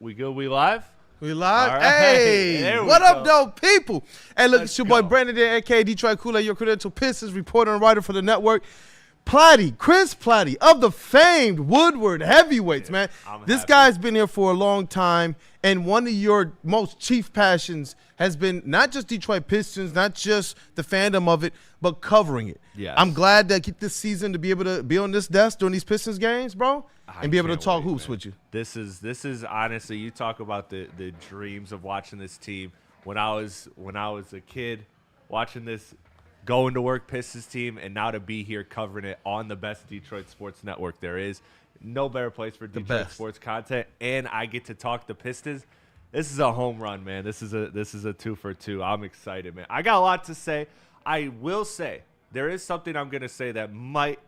We good? We live? We live? Right. Hey, what up, though, people? Hey, look, it's your boy go. Brandon there, a.k.a. Detroit Kool Aid, your credential Pistons reporter and writer for the network. Platte, Chris Platte of the famed Woodward Heavyweights, man. This happy. guy's been here for a long time, and one of your most chief passions has been not just Detroit Pistons, not just the fandom of it, but covering it. Yes. I'm glad that I get this season to be able to be on this desk during these Pistons games, bro, and be able to talk hoops with you. This is honestly, you talk about the dreams of watching this team. When I was a kid, watching this going to work Pistons team, and now to be here covering it on the best Detroit sports network there is. No better place for Detroit sports content, and I get to talk the Pistons. This is a home run, man. This is a 2-for-2. I'm excited, man. I got a lot to say. I will say there is something I'm gonna say that might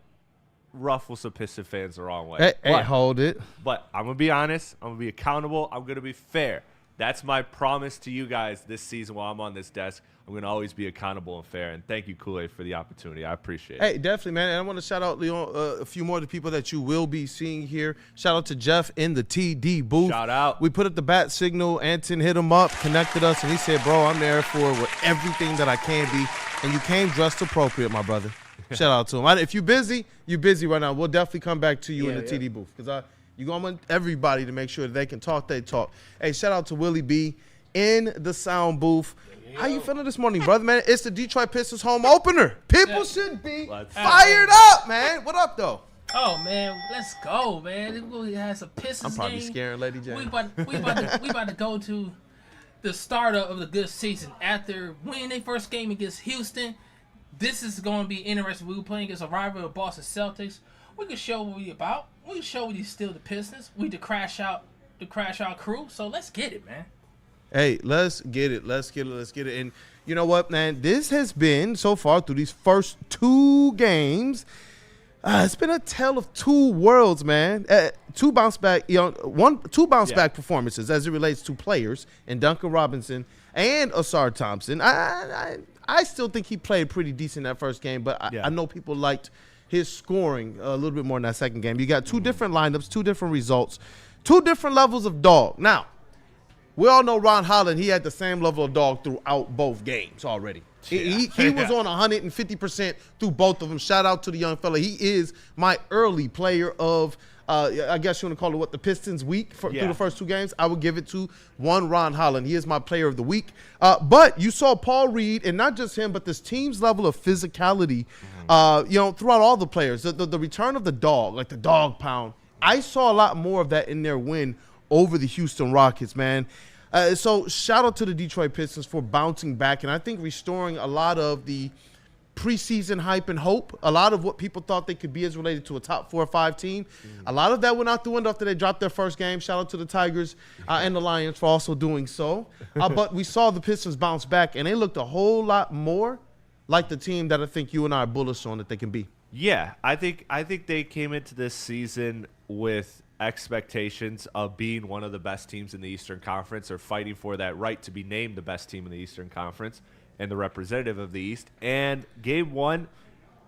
ruffle some Piston fans the wrong way. Hey, hold it. But I'm gonna be honest. I'm gonna be accountable. I'm gonna be fair. That's my promise to you guys this season while I'm on this desk. I'm going to always be accountable and fair. And thank you, Kool Aid, for the opportunity. I appreciate it. Hey, definitely, man. And I want to shout out, Leon, a few more of the people that you will be seeing here. Shout out to Jeff in the TD booth. Shout out. We put up the bat signal. Anton hit him up, connected us, and he said, bro, I'm there for everything that I can be. And you came dressed appropriate, my brother. Shout out to him. If you're busy right now. We'll definitely come back to you in the TD booth because I want everybody to make sure that they can talk, they talk. Hey, shout out to Willie B in the sound booth. How you feeling this morning, brother, man? It's the Detroit Pistons home opener. People should be fired up, man. What up, though? Oh, man, let's go, man. We has a Pistons I'm probably game. scaring Lady Jane. We about to go to the start of the good season. After winning their first game against Houston, this is going to be interesting. We were playing against a rival of Boston Celtics. We can show what we about. We can show we still the Pistons. We the crash out crew. So let's get it, man. Hey, let's get it. Let's get it. And you know what, man? This has been, so far through these first two games, it's been a tale of two worlds, man. Two bounce back performances as it relates to players and Duncan Robinson and Ausar Thompson. I still think he played pretty decent that first game, but I know people liked his scoring a little bit more in that second game. You got two different lineups, two different results, two different levels of dog. Now, we all know Ron Holland, he had the same level of dog throughout both games already. He was on 150% through both of them. Shout out to the young fella. He is my early player of, I guess you want to call it the Pistons week through the first two games. I would give it to Ron Holland. He is my player of the week. But you saw Paul Reed, and not just him, but this team's level of physicality, throughout all the players. The return of the dog, like the dog pound. I saw a lot more of that in their win over the Houston Rockets, man. So shout out to the Detroit Pistons for bouncing back and I think restoring a lot of the preseason hype and hope. A lot of what people thought they could be as related to a top 4 or 5 team. A lot of that went out the window after they dropped their first game. Shout out to the Tigers and the Lions for also doing so. But we saw the Pistons bounce back and they looked a whole lot more like the team that I think you and I are bullish on that they can be. Yeah, I think they came into this season with expectations of being one of the best teams in the Eastern Conference or fighting for that right to be named the best team in the Eastern Conference and the representative of the East. And game one,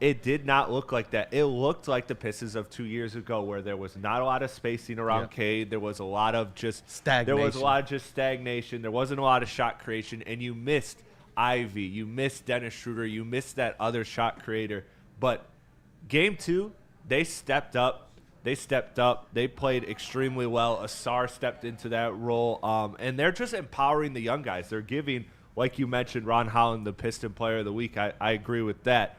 it did not look like that. It looked like the Pistons of 2 years ago where there was not a lot of spacing around Cade. There was a lot of just stagnation. There wasn't a lot of shot creation, and you missed Ivy. You missed Dennis Schroeder. You missed that other shot creator. But game two, they stepped up. They played extremely well. Ausar stepped into that role. And they're just empowering the young guys. They're giving, like you mentioned, Ron Holland, the Piston Player of the Week. I agree with that.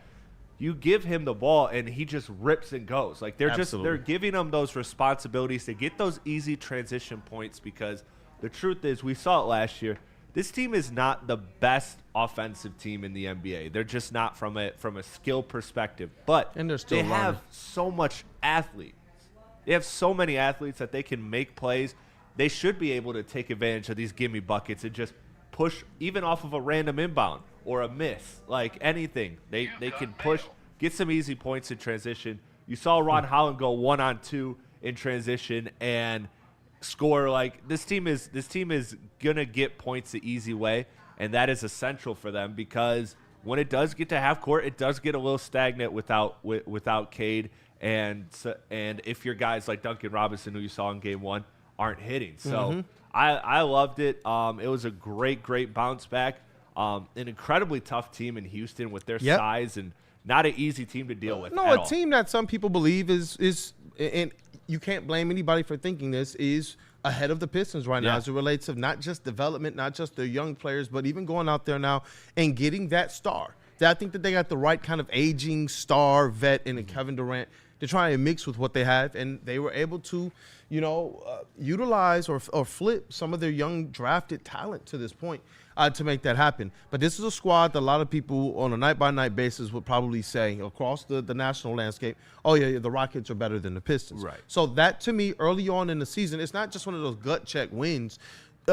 You give him the ball, and he just rips and goes. Like they're giving him those responsibilities to get those easy transition points because the truth is, we saw it last year. This team is not the best offensive team in the NBA. They're just not from a skill perspective. But they have so much athlete. They have so many athletes that they can make plays. They should be able to take advantage of these gimme buckets and just push even off of a random inbound or a miss, like anything. They can push, get some easy points in transition. You saw Ron Holland go 1-on-2 in transition and score. Like this team is gonna get points the easy way, and that is essential for them because when it does get to half court, it does get a little stagnant without Cade. And if your guys like Duncan Robinson, who you saw in game one, aren't hitting. So I loved it. It was a great bounce back. An incredibly tough team in Houston with their size and not an easy team to deal with. No, a team that some people believe is and you can't blame anybody for thinking this, is ahead of the Pistons right now as it relates to not just development, not just their young players, but even going out there now and getting that star. I think that they got the right kind of aging star vet in Kevin Durant to try and mix with what they have, and they were able to, utilize or flip some of their young drafted talent to this point to make that happen. But this is a squad that a lot of people on a night-by-night basis would probably say across the national landscape, oh, yeah, the Rockets are better than the Pistons. Right. So that, to me, early on in the season, it's not just one of those gut-check wins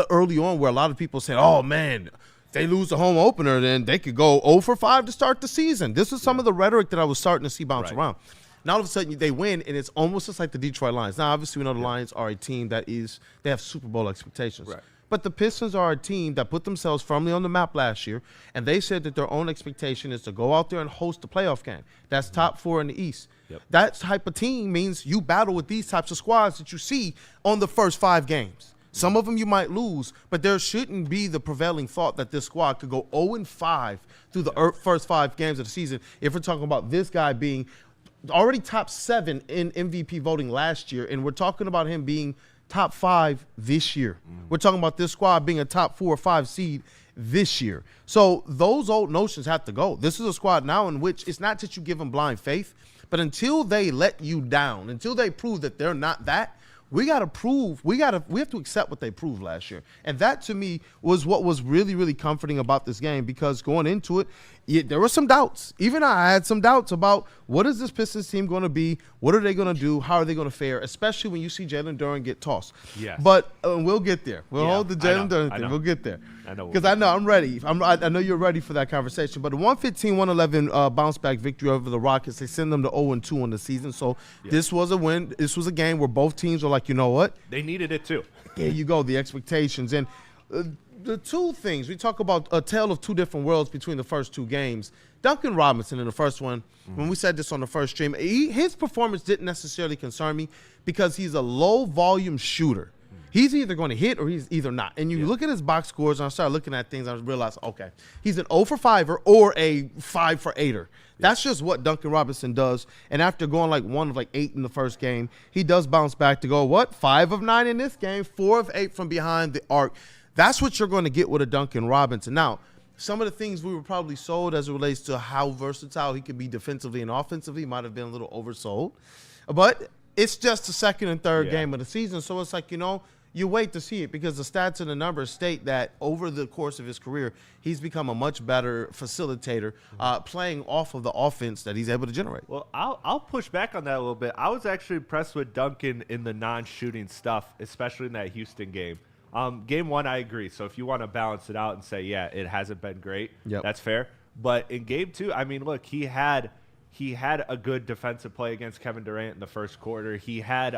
early on where a lot of people say, oh, man, if they lose the home opener, then they could go 0 for 5 to start the season. This is some of the rhetoric that I was starting to see bounce around. Now, all of a sudden, they win, and it's almost just like the Detroit Lions. Now, obviously, we know the Lions are a team that they have Super Bowl expectations. Right. But the Pistons are a team that put themselves firmly on the map last year, and they said that their own expectation is to go out there and host a playoff game. That's top 4 in the East. Yep. That type of team means you battle with these types of squads that you see on the first 5 games. Some of them you might lose, but there shouldn't be the prevailing thought that this squad could go 0-5 through the first 5 games of the season if we're talking about this guy being already top 7 in MVP voting last year, and we're talking about him being top 5 this year. We're talking about this squad being a top 4 or 5 seed this year. So those old notions have to go. This is a squad now in which it's not that you give them blind faith, but until they let you down, until they prove that they're not that, we have to accept what they proved last year. And that, to me, was what was really, really comforting about this game, because going into it, there were some doubts. Even I had some doubts about what is this Pistons team going to be? What are they going to do? How are they going to fare? Especially when you see Jalen Duren get tossed. Yes. But we'll get there. We'll hold the Jalen Duren thing. We'll get there. I know. Because I know I'm ready. I know you're ready for that conversation. But a 115-111 bounce back victory over the Rockets. They send them to 0-2 on the season. So this was a win. This was a game where both teams were like, you know what? They needed it too. There you go. The expectations. And the two things, we talk about a tale of two different worlds between the first 2 games. Duncan Robinson in the first one, when we said this on the first stream, his performance didn't necessarily concern me because he's a low-volume shooter. He's either going to hit or he's either not. And you look at his box scores, and I started looking at things, and I realized, okay, he's an 0 for 5er or a 5 for 8er. That's just what Duncan Robinson does. And after going like 1 of 8 in the first game, he does bounce back to go, 5 of 9 in this game, 4 of 8 from behind the arc. That's what you're going to get with a Duncan Robinson. Now, some of the things we were probably sold as it relates to how versatile he could be defensively and offensively might have been a little oversold. But it's just the second and third game of the season. So it's like, you wait to see it, because the stats and the numbers state that over the course of his career, he's become a much better facilitator, playing off of the offense that he's able to generate. Well, I'll push back on that a little bit. I was actually impressed with Duncan in the non-shooting stuff, especially in that Houston game. Game 1, I agree. So if you want to balance it out and say, it hasn't been great, that's fair. But in game 2, I mean, look, he had a good defensive play against Kevin Durant in the first quarter. He has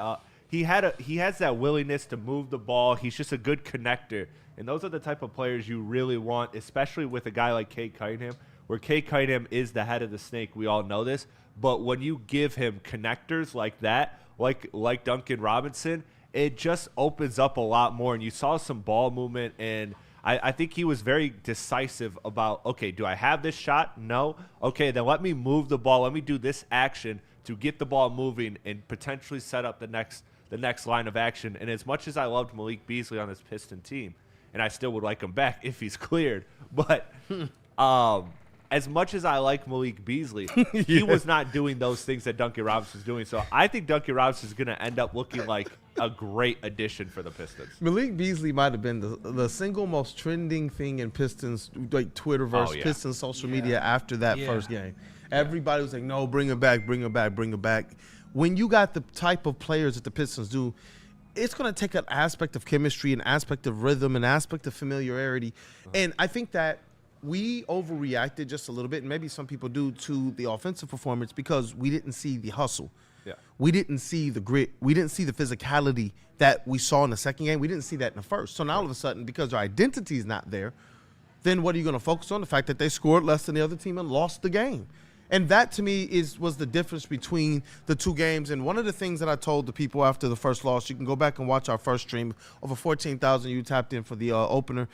that willingness to move the ball. He's just a good connector. And those are the type of players you really want, especially with a guy like Cade Cunningham, where Cade Cunningham is the head of the snake. We all know this. But when you give him connectors like that, like Duncan Robinson, it just opens up a lot more. And you saw some ball movement, and I think he was very decisive about, okay, do I have this shot? No. Okay, then let me move the ball. Let me do this action to get the ball moving and potentially set up the next line of action. And as much as I loved Malik Beasley on this Piston team, and I still would like him back if he's cleared, but as much as I like Malik Beasley, he was not doing those things that Duncan Robinson's doing. So I think Duncan Robinson is going to end up looking like a great addition for the Pistons. Malik Beasley might have been the single most trending thing in Pistons, like Twitterverse, Pistons social media after that first game. Everybody was like, no, bring him back, bring him back, bring him back. When you got the type of players that the Pistons do, it's going to take an aspect of chemistry, an aspect of rhythm, an aspect of familiarity. And I think that we overreacted just a little bit, and maybe some people do, to the offensive performance because we didn't see the hustle. Yeah. We didn't see the grit. We didn't see the physicality that we saw in the second game. We didn't see that in the first. So now all of a sudden, because their identity is not there, then what are you going to focus on? The fact that they scored less than the other team and lost the game. And that, to me, was the difference between the two games. And one of the things that I told the people after the first loss, you can go back and watch our first stream. Over 14,000 you tapped in for the opener,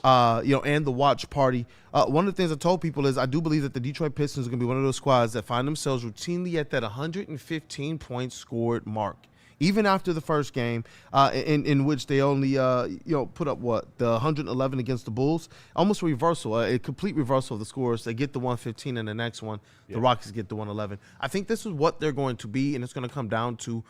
and the watch party. One of the things I told people is I do believe that the Detroit Pistons are going to be one of those squads that find themselves routinely at that 115 points scored mark. Even after the first game, in which they only put up the 111 against the Bulls, almost a reversal, a complete reversal of the scores. They get the 115 in the next one. The Rockets get the 111. I think this is what they're going to be, and it's going to come down to,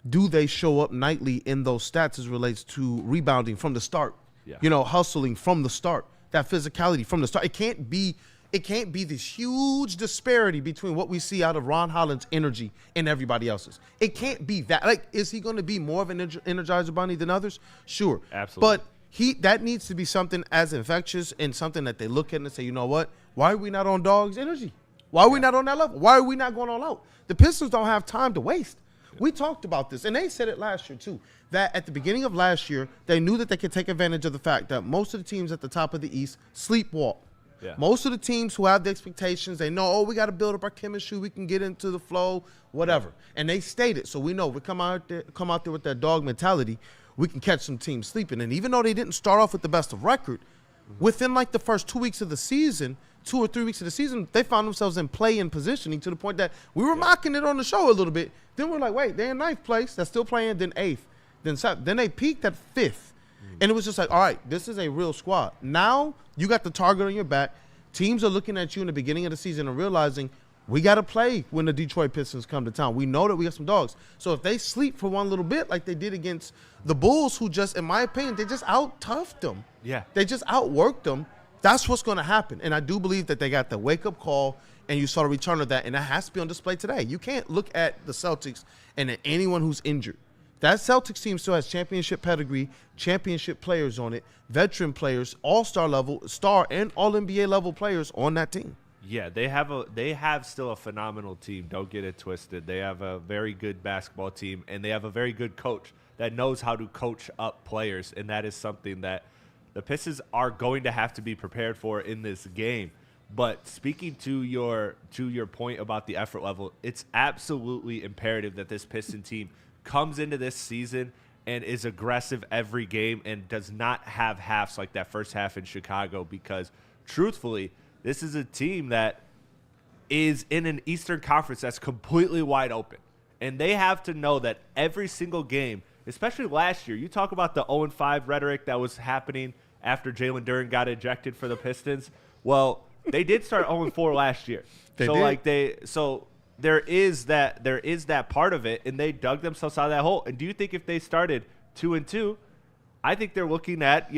do they show up nightly in those stats as relates to rebounding from the start, hustling from the start, that physicality from the start. It can't be this huge disparity between what we see out of Ron Holland's energy and everybody else's. It can't be that. Like, is he going to be more of an Energizer Bunny than others? Sure. Absolutely. But that needs to be something as infectious and something that they look at and say, you know what? Why are we not on Dog's energy? Why are we not on that level? Why are we not going all out? The Pistons don't have time to waste. We talked about this, and they said it last year too, that at the beginning of last year, they knew that they could take advantage of the fact that most of the teams at the top of the East sleepwalk. Yeah. Most of the teams who have the expectations, they know, we got to build up our chemistry. We can get into the flow, whatever. And they stated, so we know we come out there with that dog mentality, we can catch some teams sleeping. And even though they didn't start off with the best of record, within like the first 2 weeks of the season, 2 or 3 weeks of the season, they found themselves in play and positioning to the point that we were mocking it on the show a little bit. Then we're like, wait, they're in ninth place. They're still playing, then eighth, then seventh. Then they peaked at fifth. And it was just like, all right, this is a real squad. Now you got the target on your back. Teams are looking at you in the beginning of the season and realizing we got to play when the Detroit Pistons come to town. We know that we got some dogs. So if they sleep for one little bit like they did against the Bulls, who just, in my opinion, they just out-toughed them. Yeah. They just outworked them. That's what's going to happen. And I do believe that they got the wake-up call, and you saw the return of that, and that has to be on display today. You can't look at the Celtics and at anyone who's injured. That Celtics team still has championship pedigree, championship players on it, veteran players, all-star level, star and all-NBA level players on that team. Yeah, they have still a phenomenal team. Don't get it twisted. They have a very good basketball team, and they have a very good coach that knows how to coach up players, and that is something that the Pistons are going to have to be prepared for in this game. But speaking to your point about the effort level, it's absolutely imperative that this Piston team comes into this season and is aggressive every game and does not have halves like that first half in Chicago, because truthfully, this is a team that is in an Eastern Conference that's completely wide open. And they have to know that every single game, especially last year, you talk about the 0-5 rhetoric that was happening after Jalen Duren got ejected for the Pistons. Well, they did start 0-4 last year. There is that part of it, and they dug themselves out of that hole. And do you think if they started 2-2, I think they're looking at,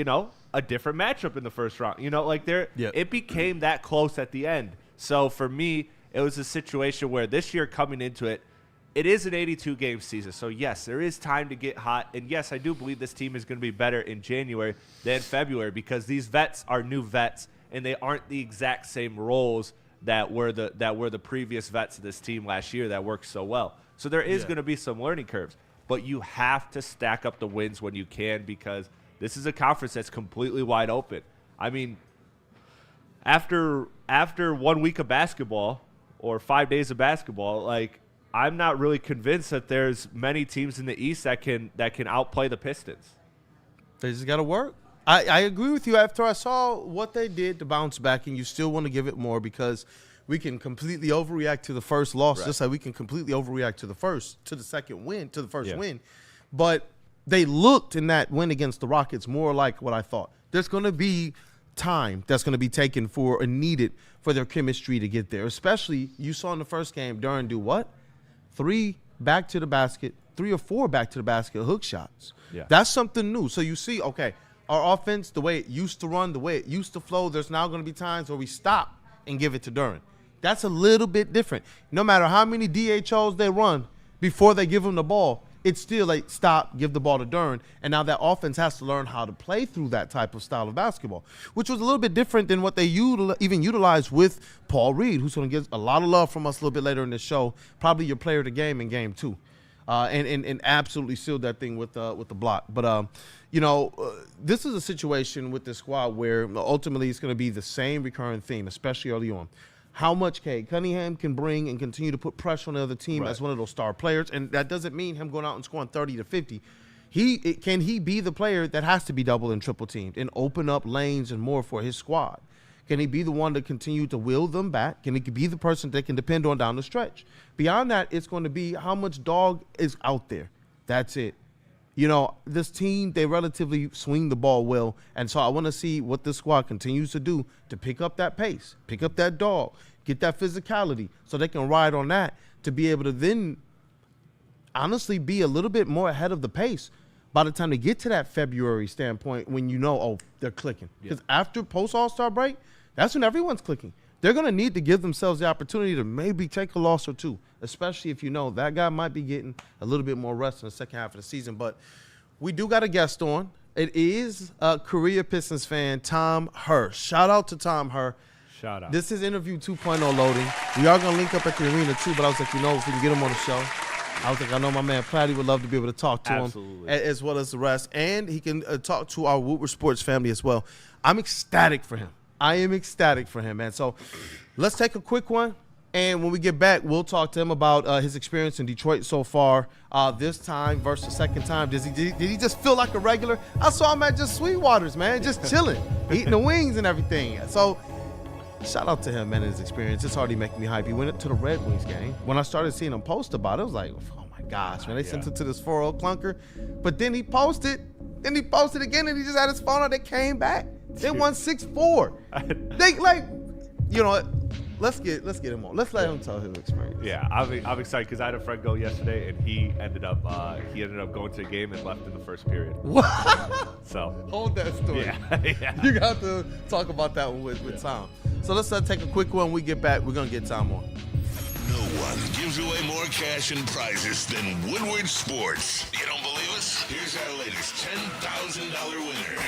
a different matchup in the first round. It became that close at the end. So for me, it was a situation where this year coming into it, it is an 82-game season. So, yes, there is time to get hot. And, yes, I do believe this team is going to be better in January than February, because these vets are new vets, and they aren't the exact same roles that were the previous vets of this team last year that worked so well. So there is going to be some learning curves. But you have to stack up the wins when you can, because this is a conference that's completely wide open. I mean, after 1 week of basketball or 5 days of basketball, I'm not really convinced that there's many teams in the East that can outplay the Pistons. They just got to work. I agree with you. After I saw what they did to bounce back, and you still want to give it more, because we can completely overreact to the first loss, just like we can completely overreact to the first win. But they looked in that win against the Rockets more like what I thought. There's going to be time that's going to be taken for and needed for their chemistry to get there. Especially, you saw in the first game, Duren do what? 3 back to the basket, 3 or 4 back to the basket hook shots. Yeah. That's something new. So you see, okay, our offense, the way it used to run, the way it used to flow, there's now going to be times where we stop and give it to Duren. That's a little bit different. No matter how many DHOs they run before they give him the ball, it's still like stop, give the ball to Duren. And now that offense has to learn how to play through that type of style of basketball, which was a little bit different than what they even utilized with Paul Reed, who's going to get a lot of love from us a little bit later in this show, probably your player of the game in game 2. And absolutely sealed that thing with the block. But, this is a situation with this squad where ultimately it's going to be the same recurring theme, especially early on. how much Cade Cunningham can bring and continue to put pressure on the other team as one of those star players. And that doesn't mean him going out and scoring 30 to 50. Can he be the player that has to be double and triple teamed and open up lanes and more for his squad? Can he be the one to continue to will them back? Can he be the person they can depend on down the stretch? Beyond that, it's going to be how much dog is out there. That's it. You know, this team, they relatively swing the ball well, and so I want to see what this squad continues to do to pick up that pace, pick up that dog, get that physicality so they can ride on that to be able to then honestly be a little bit more ahead of the pace by the time they get to that February standpoint when you know, oh, they're clicking. Because after post-All-Star break, that's when everyone's clicking. They're going to need to give themselves the opportunity to maybe take a loss or two, especially if you know that guy might be getting a little bit more rest in the second half of the season. But we do got a guest on. It is a Korea Pistons fan, Tom Herr. Shout out to Tom Herr. Shout out. This is interview 2.0 loading. We are going to link up at the arena too, but I was like, you know, if we can get him on the show. I was like, I know my man Platte would love to be able to talk to him as well as the rest. And he can talk to our Woodward Sports family as well. I'm ecstatic for him. I am ecstatic for him, man. So let's take a quick one. And when we get back, we'll talk to him about his experience in Detroit so far. This time versus the second time. Did he just feel like a regular? I saw him at just Sweetwater's, man, just chilling, eating the wings and everything. So shout out to him, man, and his experience. It's already making me hype. He went to the Red Wings game. When I started seeing him post about it, I was like, oh, my gosh, man. They sent it to this 4-0 clunker. But then he posted. Then he posted again, and he just had his phone out. They came back. They won 6-4. They, like, you know what? Let's get him on. Let's let him tell his experience. Yeah, I'm excited because I had a friend go yesterday, and he ended up going to the game and left in the first period. What? So hold that story. Yeah. You got to talk about that one with Tom. So let's take a quick one. When we get back, we're gonna get Tom on. No one gives away more cash and prizes than Woodward Sports. You don't believe us? Here's our latest $10,000 winner.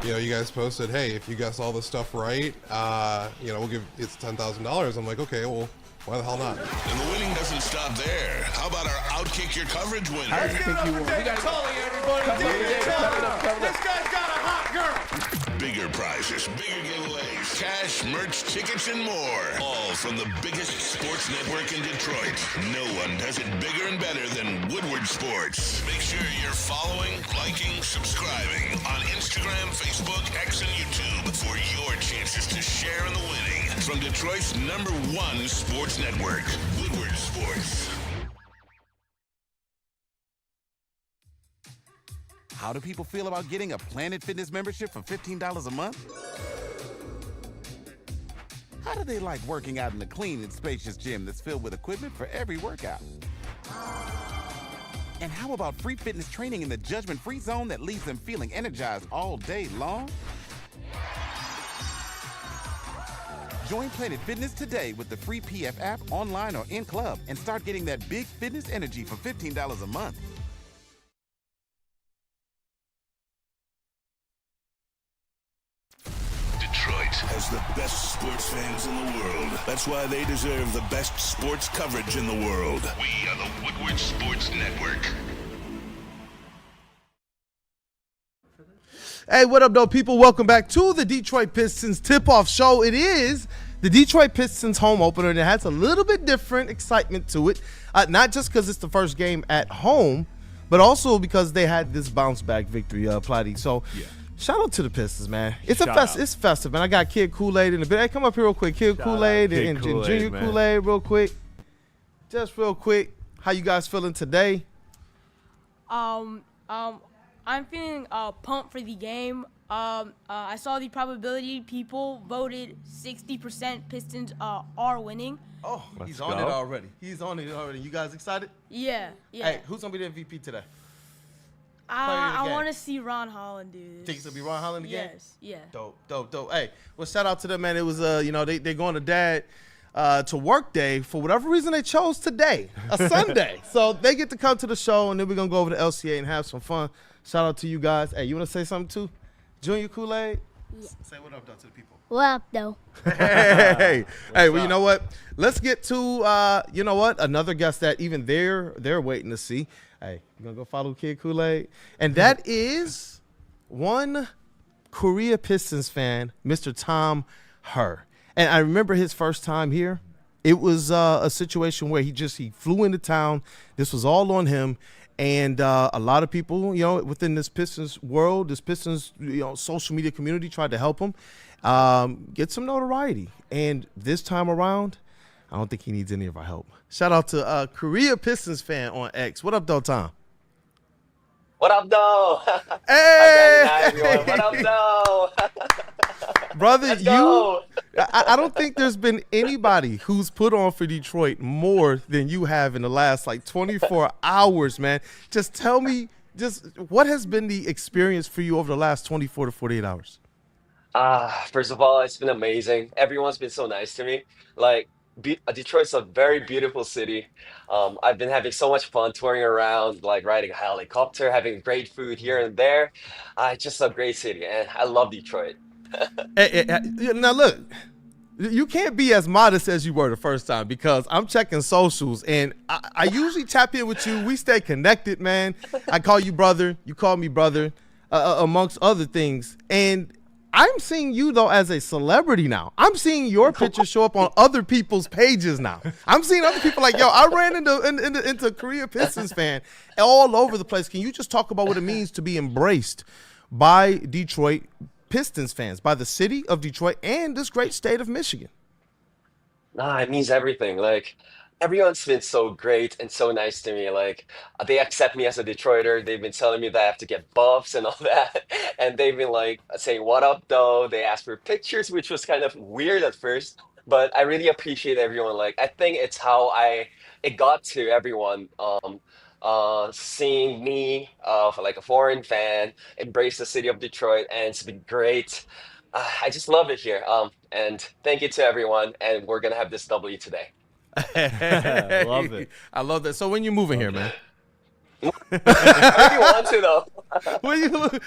You know, you guys posted, hey, if you guess all this stuff right, you know, we'll give it's $10,000. I'm like, okay, well, why the hell not? And the winning doesn't stop there. How about our Outkick Your Coverage winner? I think you won. We got Tully, everybody. This guy's got a hot girl. Bigger prizes, bigger giveaways, cash, merch, tickets, and more. All from the biggest sports network in Detroit. No one does it bigger and better than Woodward Sports. Make sure you're following, liking, subscribing on Instagram, Facebook, X, and YouTube for your chances to share in the winning. From Detroit's #1 sports network, Woodward Sports. How do people feel about getting a Planet Fitness membership for $15 a month? How do they like working out in a clean and spacious gym that's filled with equipment for every workout? And how about free fitness training in the judgment-free zone that leaves them feeling energized all day long? Join Planet Fitness today with the free PF app, online or in club, and start getting that big fitness energy for $15 a month. Detroit has the best sports fans in the world. That's why they deserve the best sports coverage in the world. We are the Woodward Sports Network. Hey, what up, though, people? Welcome back to the Detroit Pistons tip-off show. It is the Detroit Pistons home opener, and it has a little bit different excitement to it. Not just because it's the first game at home, but also because they had this bounce-back victory, Platte. So, shout out to the Pistons, man. It's it's festive, man. I got Kid Kool Aid in the bit. Hey, come up here real quick. Kid Kool Aid and Junior Kool Aid real quick. Just real quick. How you guys feeling today? I'm feeling pumped for the game. I saw the probability. People voted 60% Pistons are winning. Oh, he's on it already. He's on it already. You guys excited? Yeah. Hey, who's going to be the MVP today? I want to see Ron Holland do this. Think it's going to be Ron Holland again? Yes, yeah. Dope. Hey, well, shout out to them, man. It was, they going to dad to work day. For whatever reason, they chose today, a Sunday. So they get to come to the show, and then we're going to go over to LCA and have some fun. Shout out to you guys. Hey, you want to say something too? Junior Kool Aid? Yeah. Say what up, though, to the people. What up, though? Hey, well, you know what? Let's get to, another guest that even they're waiting to see. Hey, you going to go follow Kid Kool Aid? And that is one Korea Pistons fan, Mr. Tom Herr. And I remember his first time here. It was a situation where he flew into town. This was all on him. And a lot of people, within this Pistons world, this Pistons, social media community tried to help him get some notoriety. And this time around, I don't think he needs any of our help. Shout out to Korea Pistons fan on X. What up, though, Tom? What up, though? Hey! What up, though? Brother, I don't think there's been anybody who's put on for Detroit more than you have in the last 24 hours, man. Just tell me, what has been the experience for you over the last 24 to 48 hours? First of all, it's been amazing. Everyone's been so nice to me. Detroit's a very beautiful city. I've been having so much fun touring around, riding a helicopter, having great food here and there. It's just a great city, and I love Detroit. Now look, you can't be as modest as you were the first time, because I'm checking socials and I usually tap in with you. We stay connected, man. I call you brother, you call me brother, amongst other things. And I'm seeing you though as a celebrity now. I'm seeing your picture show up on other people's pages now. I'm seeing other people like, I ran into a Korea Pistons fan all over the place. Can you just talk about what it means to be embraced by Detroit Pistons fans, by the city of Detroit and this great state of Michigan? It means everything. Everyone's been so great and so nice to me. They accept me as a Detroiter. They've been telling me that I have to get buffs and all that. And they've been saying, what up, though? They asked for pictures, which was kind of weird at first, but I really appreciate everyone. I think it's how it got to everyone. Seeing me, a foreign fan, embrace the city of Detroit, and it's been great. I just love it here. And thank you to everyone. And we're gonna have this W today. I love it. I love that. So when you moving here, man? I really want to though.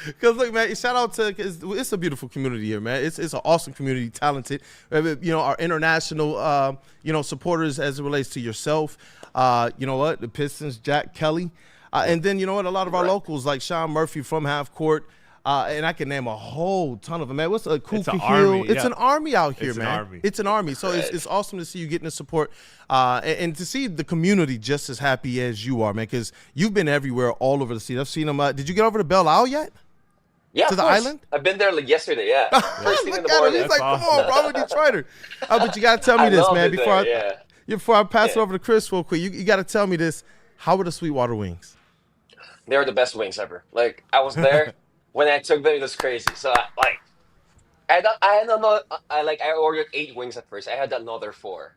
Because look, man, shout out to, it's a beautiful community here, man. It's an awesome community, talented. Our international supporters as it relates to yourself. The Pistons, Jack Kelly, and then a lot of our locals like Sean Murphy from Half Court. And I can name a whole ton of them, man. What's a Cooper Hill? It's an army out here, man. It's an army. So it's awesome to see you getting the support and to see the community just as happy as you are, man, because you've been everywhere all over the city. I've seen them. Did you get over to Belle Isle yet? Yeah, to the island? I've been there yesterday, yeah. First thing in the morning. He's like, come on, bro, I'm a Detroiter. But you got to tell me this, man, before I pass it over to Chris real quick. You got to tell me this. How were the Sweetwater wings? They were the best wings ever. I was there. When I took them, it was crazy. So I ordered 8 wings at first. I had another 4.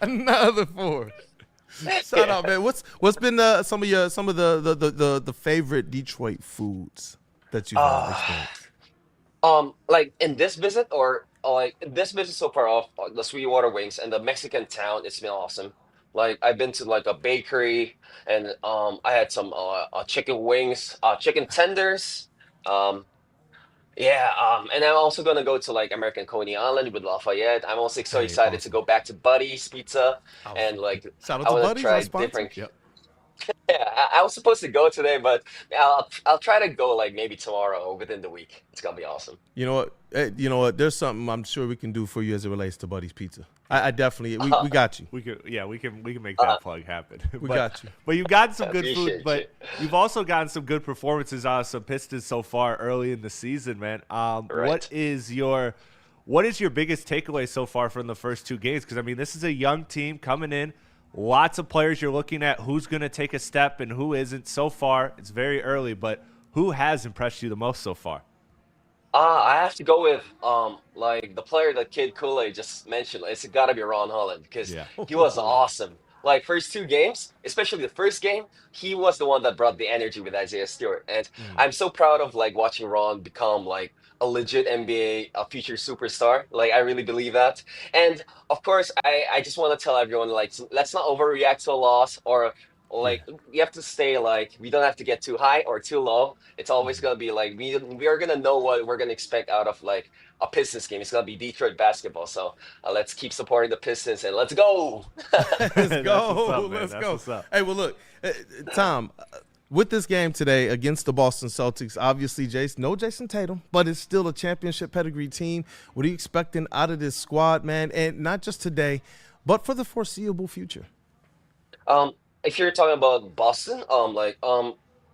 Another 4. Shout out, man. What's been some of the favorite Detroit foods that you've experienced? In this visit this visit so far off the Sweetwater wings and the Mexican town, it's been awesome. I've been to a bakery and I had some chicken wings, chicken tenders. And I'm also gonna go to American Coney Island with Lafayette. I'm also so excited to go back to Buddy's Pizza and shout out I to want to Buddy's, try our sponsor. different. Yep. Yeah, I was supposed to go today, but I'll try to go maybe tomorrow or within the week. It's gonna be awesome. You know what? There's something I'm sure we can do for you as it relates to Buddy's Pizza. I definitely we got you. We can make that plug happen. We got you. But you've gotten some good food, Appreciate but you. you've also gotten some good performances out of some Pistons so far early in the season, man. Right. What is your biggest takeaway so far from the first 2 games? Because this is a young team coming in. Lots of players you're looking at who's going to take a step and who isn't so far. It's very early, but who has impressed you the most so far? I have to go with the player that Kid Kool Aid just mentioned. It's got to be Ron Holland because he was awesome. First 2 games, especially the first game, he was the one that brought the energy with Isaiah Stewart, and I'm so proud of watching Ron become a legit NBA future superstar. I really believe that. And of course, I just want to tell everyone let's not overreact to a loss or. You have to stay we don't have to get too high or too low. It's always gonna be we are gonna know what we're gonna expect out of a Pistons game. It's gonna be Detroit basketball. So let's keep supporting the Pistons and let's go. Let's go. Let's go. Hey, well, look, Tom, with this game today against the Boston Celtics, obviously, no Jason Tatum, but it's still a championship pedigree team. What are you expecting out of this squad, man? And not just today, but for the foreseeable future. If you're talking about Boston,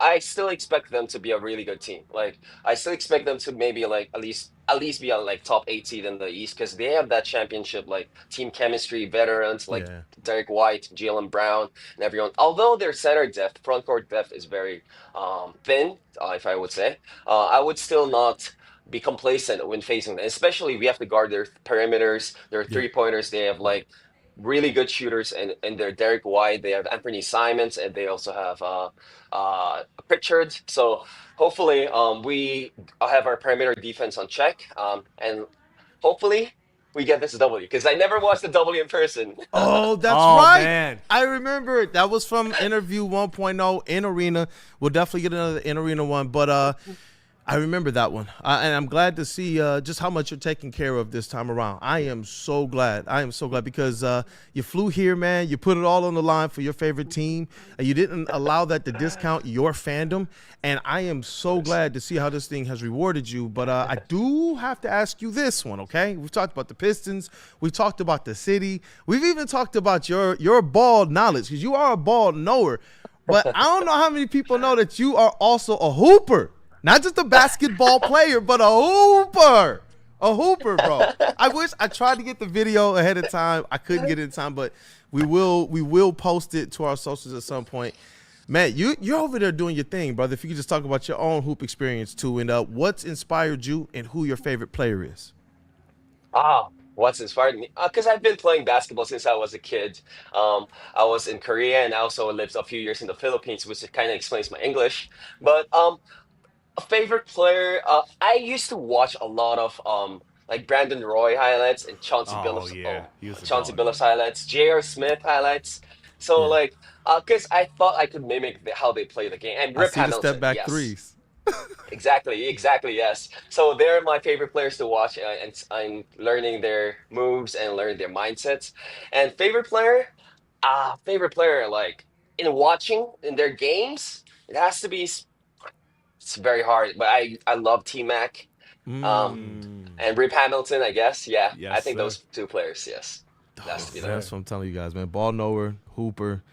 I still expect them to be a really good team. Like, I still expect them to maybe like at least be a like top 8 seed in the East because they have that championship like team chemistry, veterans like Derek White, Jaylen Brown, and everyone. Although their center depth, front court depth is very thin, if I would say, I would still not be complacent when facing them. Especially we have to guard their perimeters, their 3-pointers. They have like really good shooters and they're Derek White, they have Anthony Simons, and they also have Pritchard. So hopefully we have our perimeter defense on check, and hopefully we get this W because I never watched the W in person. Oh, that's right. Man. I remember it. That was from interview 1.0 in arena. We'll definitely get another in arena one, but I remember that one, and I'm glad to see just how much you're taking care of this time around. I am so glad. Because you flew here, man. You put it all on the line for your favorite team, and you didn't allow that to discount your fandom. And I am so glad to see how this thing has rewarded you. But I do have to ask you this one, okay? We've talked about the Pistons. We've talked about the city. We've even talked about your ball knowledge because you are a ball knower. But I don't know how many people know that you are also a hooper. Not just a basketball player, but a hooper. A hooper, bro. I wish I tried to get the video ahead of time. I couldn't get it in time, but we will post it to our socials at some point. Matt, you're over there doing your thing, brother. If you could just talk about your own hoop experience too, and what's inspired you and who your favorite player is. What's inspired me? Because I've been playing basketball since I was a kid. I was in Korea and I also lived a few years in the Philippines, which kind of explains my English. But a favorite player, I used to watch a lot of like Brandon Roy highlights and Chauncey Billups. Chauncey Billups highlights, J.R. Smith highlights. So because I thought I could mimic how they play the game. And Rip Hamilton, the step back threes. Exactly, yes. So they're my favorite players to watch, and I'm learning their moves and learning their mindsets. And favorite player, like in watching in their games, it has to be. It's very hard, but I love T-Mac, and Rip Hamilton, I guess. Yeah, yes, I think those two players, yes. That's to be there. That's what I'm telling you guys, man. Ball knower, hooper.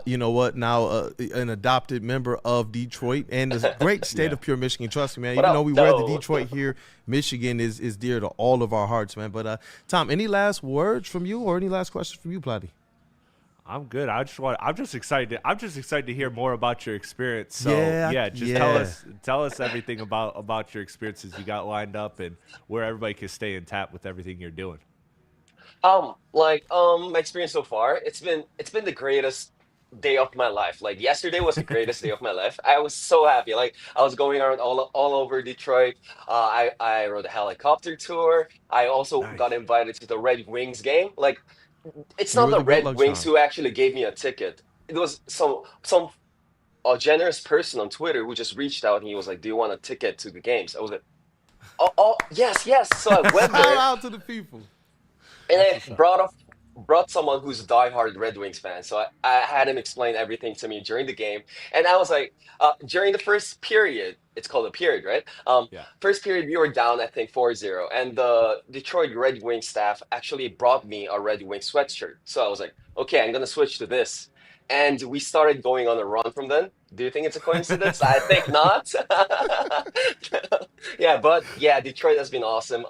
You know what? Now an adopted member of Detroit and the great state of pure Michigan. Trust me, man. Even though we wear the Detroit here, Michigan is dear to all of our hearts, man. But Tom, any last words from you or any last questions from you, Platte? I'm good. I'm just excited. I'm just excited to hear more about your experience. So tell us everything about your experiences you got lined up and where everybody can stay intact with everything you're doing. My experience so far, it's been the greatest day of my life. Like yesterday was the greatest day of my life. I was so happy. Like I was going around all over Detroit. I rode a helicopter tour. I also got invited to the Red Wings game. Like it's not the Red Wings who actually gave me a ticket. It was some generous person on Twitter who just reached out and he was like, "Do you want a ticket to the games?" I was like, "Oh, yes." So I went there. Shout out to the people. And I brought someone who's a diehard Red Wings fan. So I had him explain everything to me during the game. And I was like, during the first period, it's called a period, right? First period, we were down, I think, 4-0. And the Detroit Red Wings staff actually brought me a Red Wings sweatshirt. So I was like, okay, I'm going to switch to this. And we started going on a run from then. Do you think it's a coincidence? I think not. Detroit has been awesome.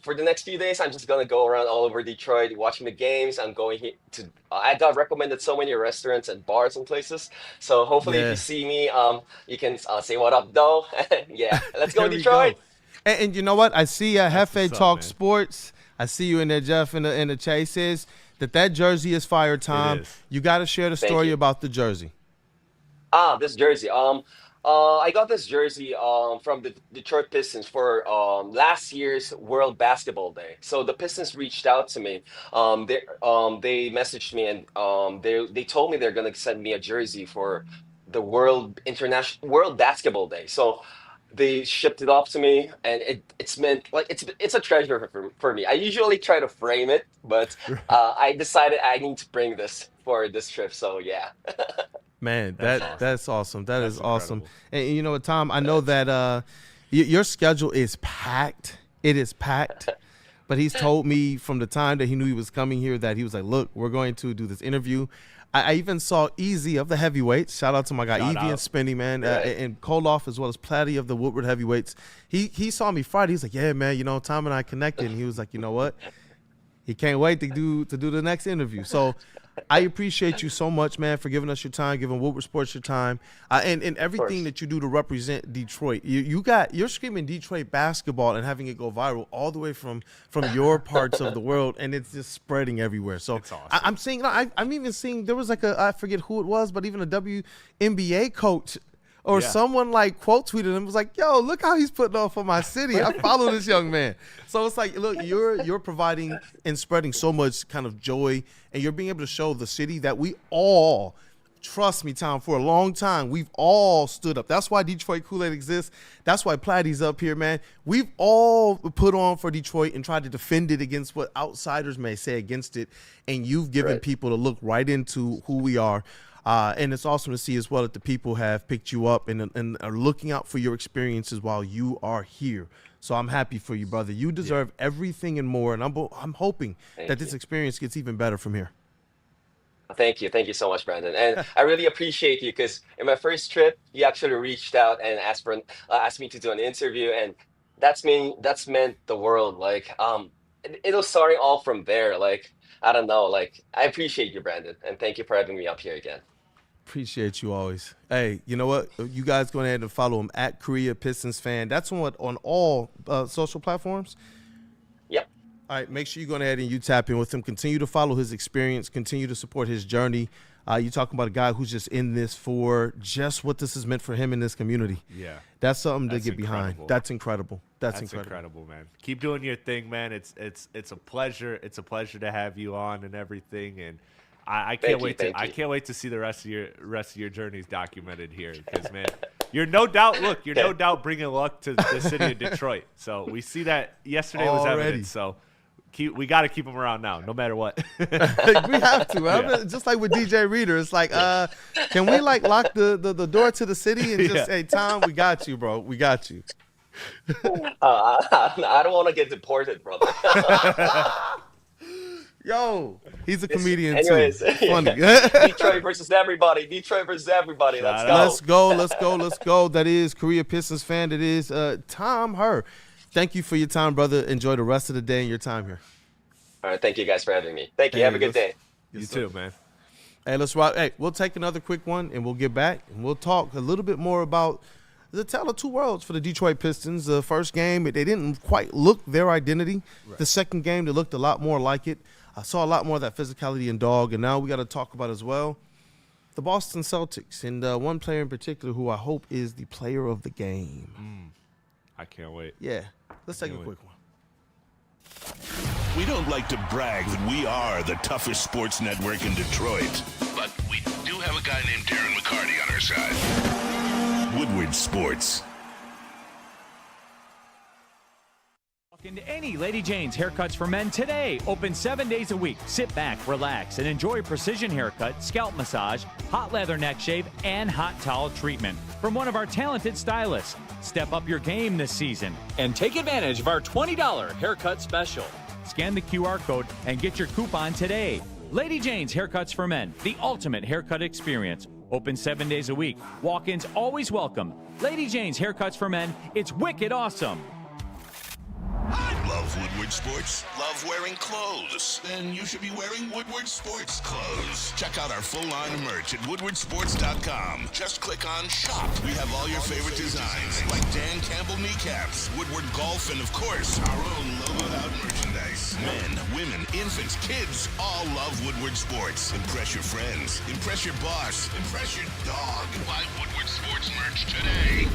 For the next few days, I'm just gonna go around all over Detroit, watching the games. I'm going I got recommended so many restaurants and bars and places. So hopefully, if you see me, you can say what up, though. Let's go Detroit. Go. And you know what? I see Hefe Talk Sports. I see you in there, Jeff, in the chases. That jersey is fire time. You got to share the story about the jersey. This jersey. I got this jersey from the Detroit Pistons for last year's World Basketball Day. So the Pistons reached out to me. They messaged me and they told me they're gonna send me a jersey for the World Basketball Day. So they shipped it off to me, and it's meant like it's a treasure for me. I usually try to frame it, but I decided I need to bring this for this trip. So yeah. Man, that's awesome. That's awesome. Incredible. And you know what, Tom? I know that your schedule is packed. It is packed. But he's told me from the time that he knew he was coming here that he was like, look, we're going to do this interview. I even saw Easy of the heavyweights. Shout out to my guy Evie and Spinny, man, and Koloff as well as Platte of the Woodward heavyweights. He saw me Friday. He's like, yeah, man, you know, Tom and I connected. And he was like, you know what? He can't wait to do the next interview. So I appreciate you so much, man, for giving us your time, giving Woodward Sports your time, and everything that you do to represent Detroit. You're screaming Detroit basketball and having it go viral all the way from your parts of the world, and it's just spreading everywhere. So it's awesome. I'm seeing, I'm even seeing there was like I forget who it was, but even a WNBA coach or someone like quote tweeted him, was like, yo, look how he's putting on for my city. I follow this young man. So it's like, look, you're providing and spreading so much kind of joy, and you're being able to show the city that we all, trust me, Tom, for a long time, we've all stood up. That's why Detroit Kool Aid exists. That's why Platty's up here, man. We've all put on for Detroit and tried to defend it against what outsiders may say against it, and you've given people to look right into who we are. And it's awesome to see as well that the people have picked you up and are looking out for your experiences while you are here. So I'm happy for you, brother. You deserve everything and more, and I'm hoping that this experience gets even better from here. Thank you so much, Brandon. And I really appreciate you because in my first trip, you actually reached out and asked me to do an interview, and that's meant the world. Like, it was starting all from there. Like, I don't know. Like, I appreciate you, Brandon, and thank you for having me up here again. Appreciate you always. Hey, you know what? You guys go ahead and follow him at Korea Pistons Fan. That's on all social platforms. Yep. All right, make sure you go ahead and you tap in with him. Continue to follow his experience. Continue to support his journey. You're talking about a guy who's just in this for just what this has meant for him in this community. Yeah. That's something to get incredible. behind. That's incredible. That's incredible, man. Keep doing your thing, man. It's a pleasure. It's a pleasure to have you on and everything. And I can't wait to see the rest of your journeys documented here because, man, you're no doubt bringing luck to the city of Detroit. So we see that yesterday was evident. So we got to keep him around now, no matter what. We have to. Yeah. Just like with DJ Reader, it's like, can we like lock the door to the city and just say, Tom, we got you, bro. We got you. I don't want to get deported, brother. Yo, he's a comedian Anyways, too. Funny. Detroit versus everybody. Let's go. Let's go. That is Korea Pistons Fan. That is Tom Herr. Thank you for your time, brother. Enjoy the rest of the day and your time here. All right. Thank you guys for having me. Thank you. Have a good day. You too, man. Hey, let's rock. Hey, we'll take another quick one and we'll get back and we'll talk a little bit more about the tale of two worlds for the Detroit Pistons. The first game, they didn't quite look their identity. Right. The second game, they looked a lot more like it. I saw a lot more of that physicality and dog, and now we got to talk about as well the Boston Celtics and one player in particular who I hope is the player of the game. I can't wait. Yeah, let's take a quick one. We don't like to brag that we are the toughest sports network in Detroit, but we do have a guy named Darren McCarty on our side. Woodward Sports. Into any Lady Jane's Haircuts for Men today. Open 7 days a week. Sit back, relax, and enjoy precision haircut, scalp massage, hot leather neck shave, and hot towel treatment from one of our talented stylists. Step up your game this season and take advantage of our $20 haircut special. Scan the QR code and get your coupon today. Lady Jane's Haircuts for Men, the ultimate haircut experience. Open 7 days a week. Walk-ins always welcome. Lady Jane's Haircuts for Men. It's wicked awesome. Love Woodward Sports? Love wearing clothes? Then you should be wearing Woodward Sports clothes. Check out our full line of merch at WoodwardSports.com. Just click on Shop. We have all your favorite designs, like Dan Campbell kneecaps, Woodward Golf, and of course, our own logoed out merchandise. Men, women, infants, kids, all love Woodward Sports. Impress your friends. Impress your boss. Impress your dog. Buy Woodward Sports merch today.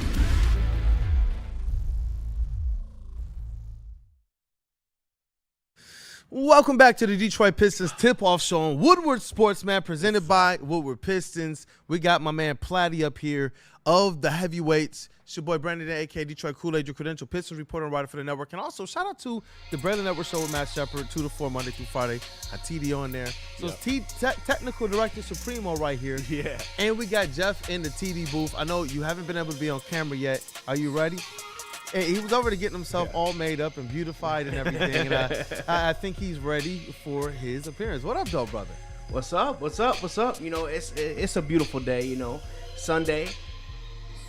Welcome back to the Detroit Pistons tip-off show on Woodward Sports, man, presented by Woodward Pistons. We got my man Platte up here of the heavyweights. It's your boy Brandon, a.k.a. Detroit Kool Aid, your credential Pistons reporter and writer for the network. And also, shout out to the Braylon Network show with Matt Shepard, 2 to 4, Monday through Friday. Got TD on there. So it's Technical Director Supremo right here. Yeah. And we got Jeff in the TD booth. I know you haven't been able to be on camera yet. Are you ready? And he was over to getting himself all made up and beautified and everything. And I think he's ready for his appearance. What up, though, brother? What's up? What's up? What's up? You know, it's a beautiful day, you know. Sunday,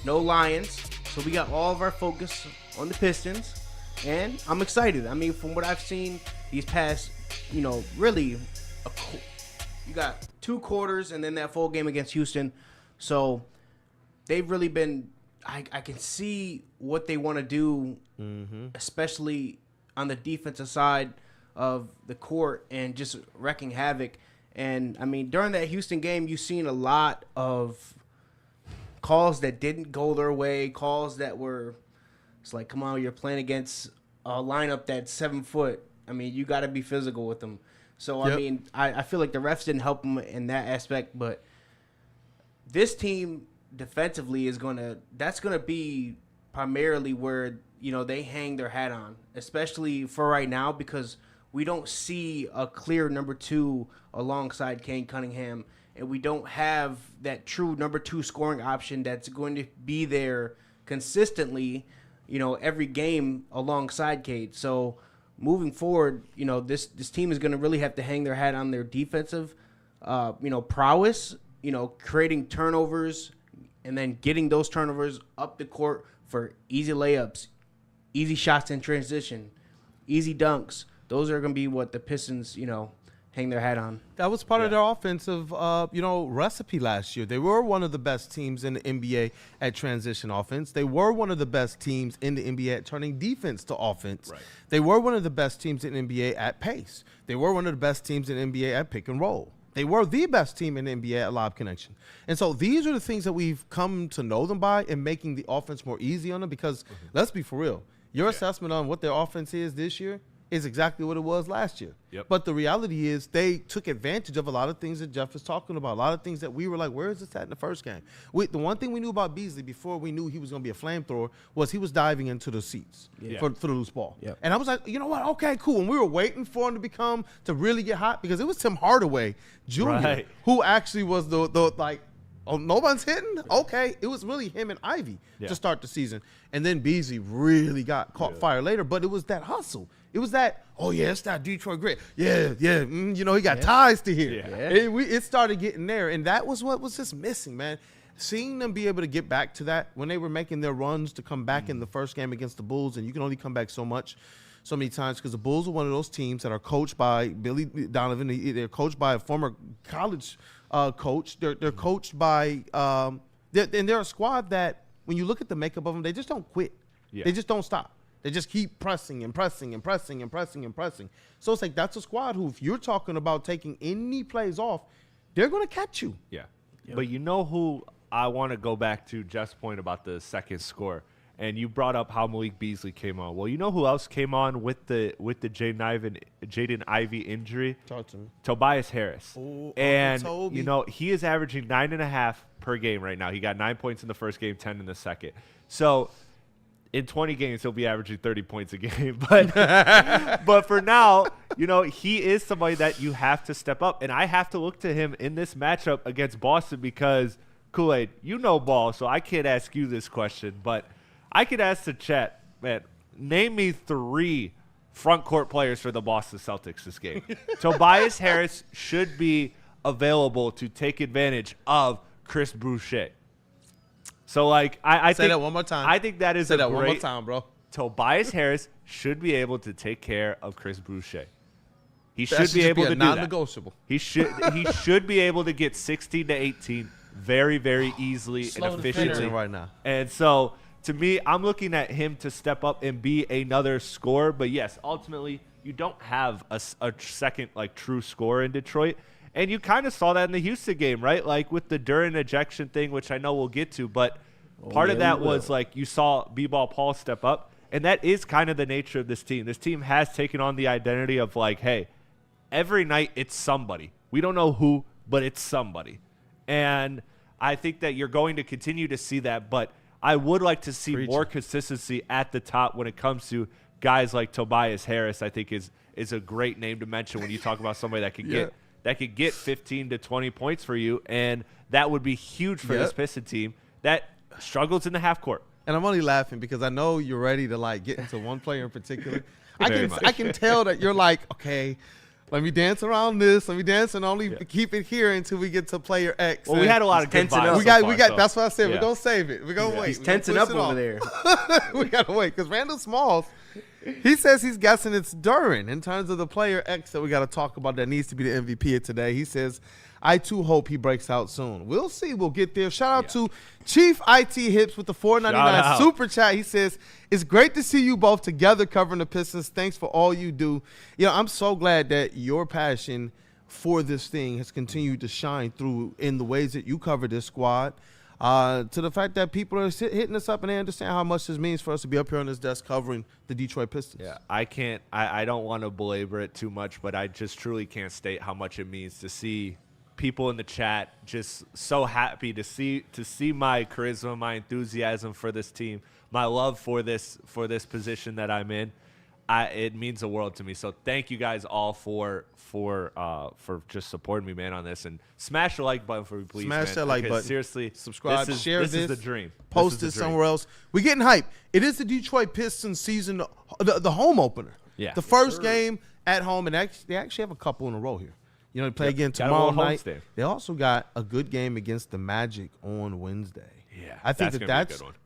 no Lions. So we got all of our focus on the Pistons. And I'm excited. I mean, from what I've seen these past, you know, really, you got 2 quarters and then that full game against Houston. So they've really been, I can see what they want to do, especially on the defensive side of the court and just wreaking havoc. And, I mean, during that Houston game, you've seen a lot of calls that didn't go their way, calls that were, it's like, come on, you're playing against a lineup that's 7 foot. I mean, you got to be physical with them. So, I mean, I feel like the refs didn't help them in that aspect. But this team defensively that's going to be primarily where, you know, they hang their hat on, especially for right now, because we don't see a clear number 2 alongside Cade Cunningham. And we don't have that true number 2 scoring option that's going to be there consistently, you know, every game alongside Cade. So moving forward, you know, this team is going to really have to hang their hat on their defensive, you know, prowess, you know, creating turnovers and then getting those turnovers up the court for easy layups, easy shots in transition, easy dunks. Those are going to be what the Pistons, you know, hang their hat on. That was part of their offensive, you know, recipe last year. They were one of the best teams in the NBA at transition offense. They were one of the best teams in the NBA at turning defense to offense. Right. They were one of the best teams in the NBA at pace. They were one of the best teams in the NBA at pick and roll. They were the best team in the NBA at lob connection. And so these are the things that we've come to know them by and making the offense more easy on them because, let's be for real, your assessment on what their offense is this year is exactly what it was last year. But the reality is they took advantage of a lot of things that Jeff is talking about, a lot of things that we were like, where is this at in the first game? The one thing we knew about Beasley before we knew he was going to be a flamethrower was he was diving into the seats for the loose ball. And I was like, you know what? Okay, cool. And we were waiting for him to really get hot because it was Tim Hardaway Jr. Who actually was the like, oh, no one's hitting? Okay. It was really him and Ivy to start the season. And then Beasley really got caught fire later, but it was that hustle. It was that, oh, yeah, it's that Detroit grit. You know, he got ties to here. It started getting there, and that was what was just missing, man. Seeing them be able to get back to that when they were making their runs to come back in the first game against the Bulls, and you can only come back so many times because the Bulls are one of those teams that are coached by Billy Donovan. They're coached by a former college coach. They're coached by and they're a squad that when you look at the makeup of them, they just don't quit. They just don't stop. They just keep pressing and pressing and pressing and pressing and pressing. So it's like that's a squad who, if you're talking about taking any plays off, they're going to catch you. But you know who I want to go back to Jeff's point about the second score. And you brought up how Malik Beasley came on. Well, you know who else came on with the Jaden Ivey injury? Talk to me. Tobias Harris. Ooh, and, you know, he is averaging 9.5 per game right now. He got 9 points in the first game, 10 in the second. So in 20 games, he'll be averaging 30 points a game. But for now, you know, he is somebody that you have to step up. And I have to look to him in this matchup against Boston because, Kool Aid, you know ball, so I can't ask you this question. But I could ask the chat, man, name me 3 front court players for the Boston Celtics this game. Tobias Harris should be available to take advantage of Chris Boucher. So, like, I say think that one more time. I think that is say that one more time, bro. Tobias Harris should be able to take care of Chris Boucher. He should be able to do that. Non-negotiable. He should be able to get 16 to 18 very, very easily and efficiently right now. And so, to me, I'm looking at him to step up and be another scorer. But yes, ultimately, you don't have a second like true scorer in Detroit. And you kind of saw that in the Houston game, right? Like with the Duren ejection thing, which I know we'll get to. But part of that was like you saw B-Ball Paul step up. And that is kind of the nature of this team. This team has taken on the identity of like, hey, every night it's somebody. We don't know who, but it's somebody. And I think that you're going to continue to see that, but I would like to see more consistency at the top when it comes to guys like Tobias Harris. I think is a great name to mention when you talk about somebody that could get 15 to 20 points for you, and that would be huge for this Piston team that struggles in the half court. And I'm only laughing because I know you're ready to like get into one player in particular. I can tell that you're like, okay, let me dance around this. Let me dance and only keep it here until we get to player X. Well, we had a lot of good vibes. We got. That's what I said. We're gonna save it. We're gonna wait. He's tensing up over there. We gotta wait because Randall Smalls, he says he's guessing it's Duren in terms of the player X that we got to talk about that needs to be the MVP of today. He says, I too hope he breaks out soon. We'll see. We'll get there. Shout out to Chief IT Hips with the $4.99 super chat. He says, it's great to see you both together covering the Pistons. Thanks for all you do. I'm so glad that your passion for this thing has continued to shine through in the ways that you cover this squad. To the fact that people are hitting us up and they understand how much this means for us to be up here on this desk covering the Detroit Pistons. Yeah, I don't want to belabor it too much, but I just truly can't state how much it means to see people in the chat just so happy to see my charisma, my enthusiasm for this team, my love for this position that I'm in. It means the world to me. So thank you guys all for just supporting me, man, on this. And smash the like button for me, please. Smash that like button. Seriously, subscribe, share this. This is the dream. Post it somewhere else. We're getting hype. It is the Detroit Pistons season, the home opener. Yeah. The first game at home, and they actually have a couple in a row here. They play again tomorrow night. They also got a good game against the Magic on Wednesday. Yeah, I think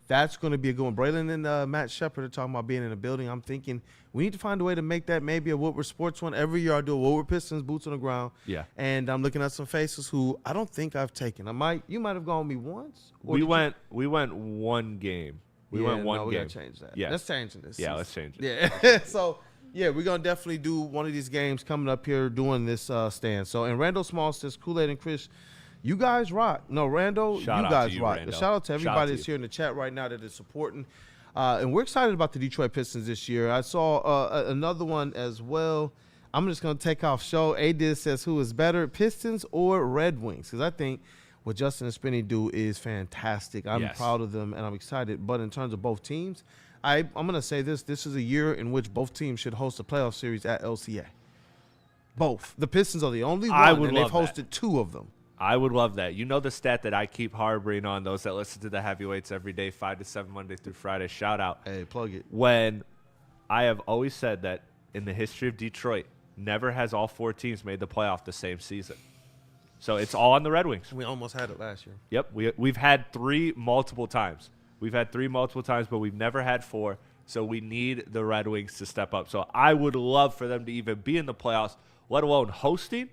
that's going to be a good one. Braylon and Matt Shepard are talking about being in the building. I'm thinking we need to find a way to make that maybe a Woodward Sports one. Every year I do a Woodward Pistons, boots on the ground. Yeah. And I'm looking at some faces who I don't think I've taken. You might have gone with me once. We went one game. We went one game. We got to change that. Yeah. Let's change this. Yeah, let's change it. Yeah. So, yeah, we're going to definitely do one of these games coming up here doing this stand. So, and Randall Small says, Kool Aid and Chris, you guys rock. No, Randall, you guys rock. Shout out to everybody that's here in the chat right now that is supporting. And we're excited about the Detroit Pistons this year. I saw another one as well. I'm just going to take off show. A-Diz says, who is better, Pistons or Red Wings? Because I think what Justin and Spinney do is fantastic. I'm proud of them, and I'm excited. But in terms of both teams, I'm going to say this. This is a year in which both teams should host a playoff series at LCA. Both. The Pistons are the only one, and they've hosted two of them. I would love that. You know the stat that I keep harboring on those that listen to the Heavyweights every day, 5 to 7, Monday through Friday. Shout out. Hey, plug it. When I have always said that in the history of Detroit, never has all four teams made the playoff the same season. So it's all on the Red Wings. We almost had it last year. Yep. We've had three multiple times. But we've never had four. So we need the Red Wings to step up. So I would love for them to even be in the playoffs, let alone hosting.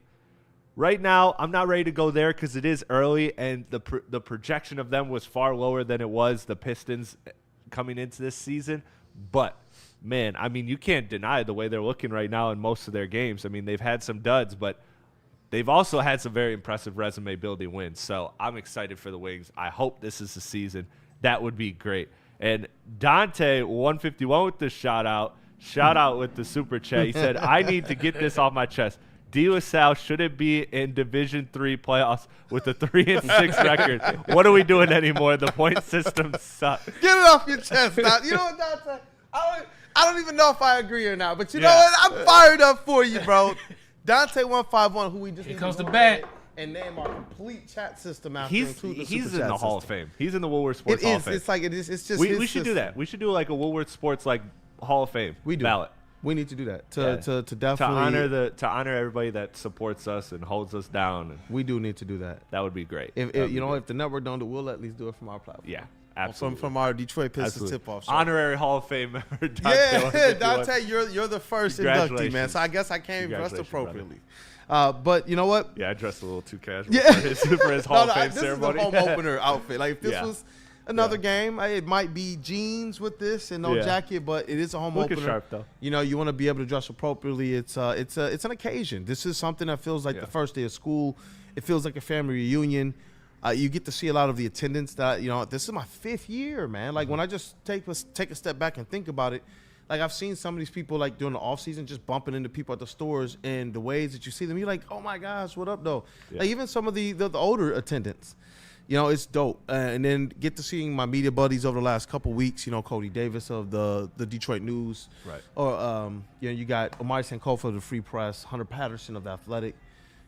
Right now, I'm not ready to go there because it is early, and the projection of them was far lower than it was the Pistons coming into this season. But, man, I mean, you can't deny the way they're looking right now in most of their games. I mean, they've had some duds, but they've also had some very impressive resume-building wins. So I'm excited for the Wings. I hope this is the season. That would be great. And Dante, 151 with the shout-out with the super chat. He said, I need to get this off my chest. De La Salle shouldn't be in Division III playoffs with a 3-6 record. What are we doing anymore? The point system sucks. Get it off your chest, Dante. You know what, Dante? I don't even know if I agree or not, but you know what? I'm fired up for you, bro. Dante 151, who we just here comes the bat. And name our complete chat system after. He's in the Hall of Fame. He's in the Woodward Sports Hall of Fame. It's like it is. It's just. We should do that. We should do like a Woodward Sports like Hall of Fame ballot. We need to do that to definitely honor everybody that supports us and holds us down. We do need to do that. That would be great. If the network don't do, we'll at least do it from our platform. Yeah, absolutely. From our Detroit Pistons tip-off show. Honorary Hall of Fame member. Dante, you're the first inductee, man. So I guess I came dressed appropriately. But you know what? Yeah, I dressed a little too casual for his Hall of Fame ceremony. This is a home opener outfit. Like if this was another game, it might be jeans with this and no jacket, but it is a home opener. Sharp though. You want to be able to dress appropriately. It's an occasion. This is something that feels like the first day of school. It feels like a family reunion. You get to see a lot of the attendance. That this is my 5th year, man. Like when I just take a step back and think about it. Like, I've seen some of these people, like, during the offseason just bumping into people at the stores, and the ways that you see them, you're like, oh, my gosh, what up, though? Yeah. Like, even some of the older attendants, you know, it's dope. And then get to seeing my media buddies over the last couple weeks, you know, Cody Davis of the Detroit News. Right. Or, you know, you got Omari Sankofa of the Free Press, Hunter Patterson of The Athletic,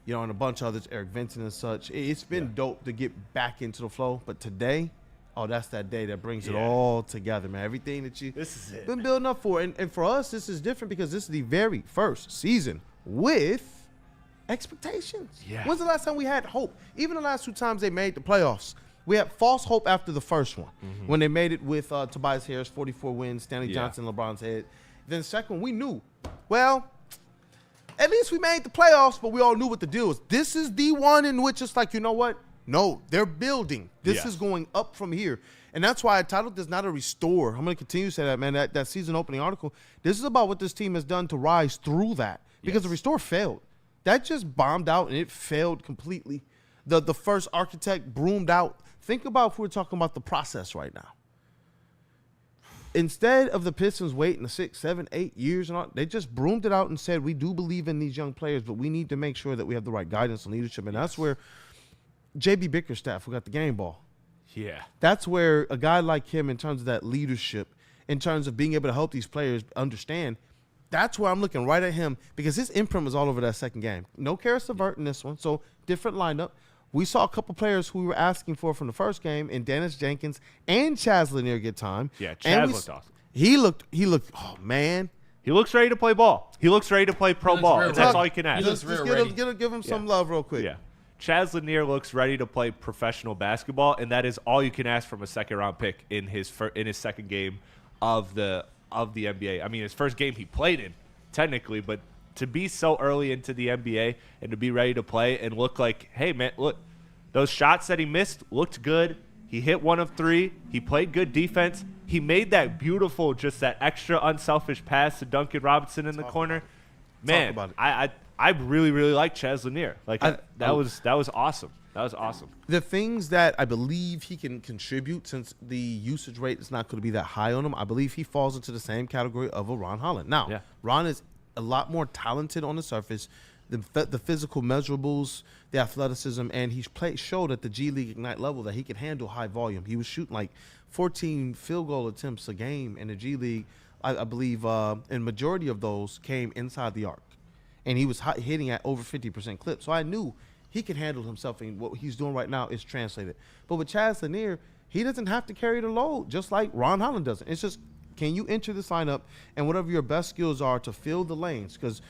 you know, and a bunch of others, Eric Vincent and such. It's been dope to get back into the flow. But today, oh, that's that day that brings it all together, man. Everything that you been building up for. And for us, this is different because this is the very first season with expectations. Yeah. When's the last time we had hope? Even the last 2 times they made the playoffs, we had false hope after the first one when they made it with Tobias Harris, 44 wins, Stanley Johnson, LeBron's head. Then the second one, we knew, well, at least we made the playoffs, but we all knew what the deal was. This is the one in which it's like, you know what? No, they're building. This is going up from here. And that's why I titled this not a restore. I'm going to continue to say that, man, that season opening article. This is about what this team has done to rise through that. Because the restore failed. That just bombed out, and it failed completely. The first architect broomed out. Think about if we're talking about the process right now. Instead of the Pistons waiting 6, 7, 8 years, and all, they just broomed it out and said, we do believe in these young players, but we need to make sure that we have the right guidance and leadership. And that's where J.B. Bickerstaff, who got the game ball. Yeah. That's where a guy like him, in terms of that leadership, in terms of being able to help these players understand, that's where I'm looking right at him, because his imprint was all over that second game. No Karis LeVert in this one, so different lineup. We saw a couple players who we were asking for from the first game, and Dennis Jenkins and Chaz Lanier get time. Yeah, Chaz looked awesome. He looked, oh, man. He looks ready to play ball. He looks ready to play pro ball. And that's all you can ask. Just give him some love real quick. Yeah. Chaz Lanier looks ready to play professional basketball, and that is all you can ask from a second-round pick in his second game of the NBA. I mean, his first game he played in, technically, but to be so early into the NBA and to be ready to play and look like, hey, man, look, those shots that he missed looked good. He hit 1 of 3. He played good defense. He made that beautiful, just that extra unselfish pass to Duncan Robinson in the corner. Man, I really, really like Chaz Lanier. Like that was awesome. That was awesome. The things that I believe he can contribute, since the usage rate is not going to be that high on him, I believe he falls into the same category of a Ron Holland. Now, Ron is a lot more talented on the surface, the physical measurables, the athleticism, and he's showed at the G League Ignite level that he can handle high volume. He was shooting like 14 field goal attempts a game in the G League, I believe, and majority of those came inside the arc. And he was hitting at over 50% clip. So I knew he could handle himself, and what he's doing right now is translated. But with Chaz Lanier, he doesn't have to carry the load, just like Ron Holland doesn't. It's just, can you enter the lineup and whatever your best skills are to fill the lanes? Because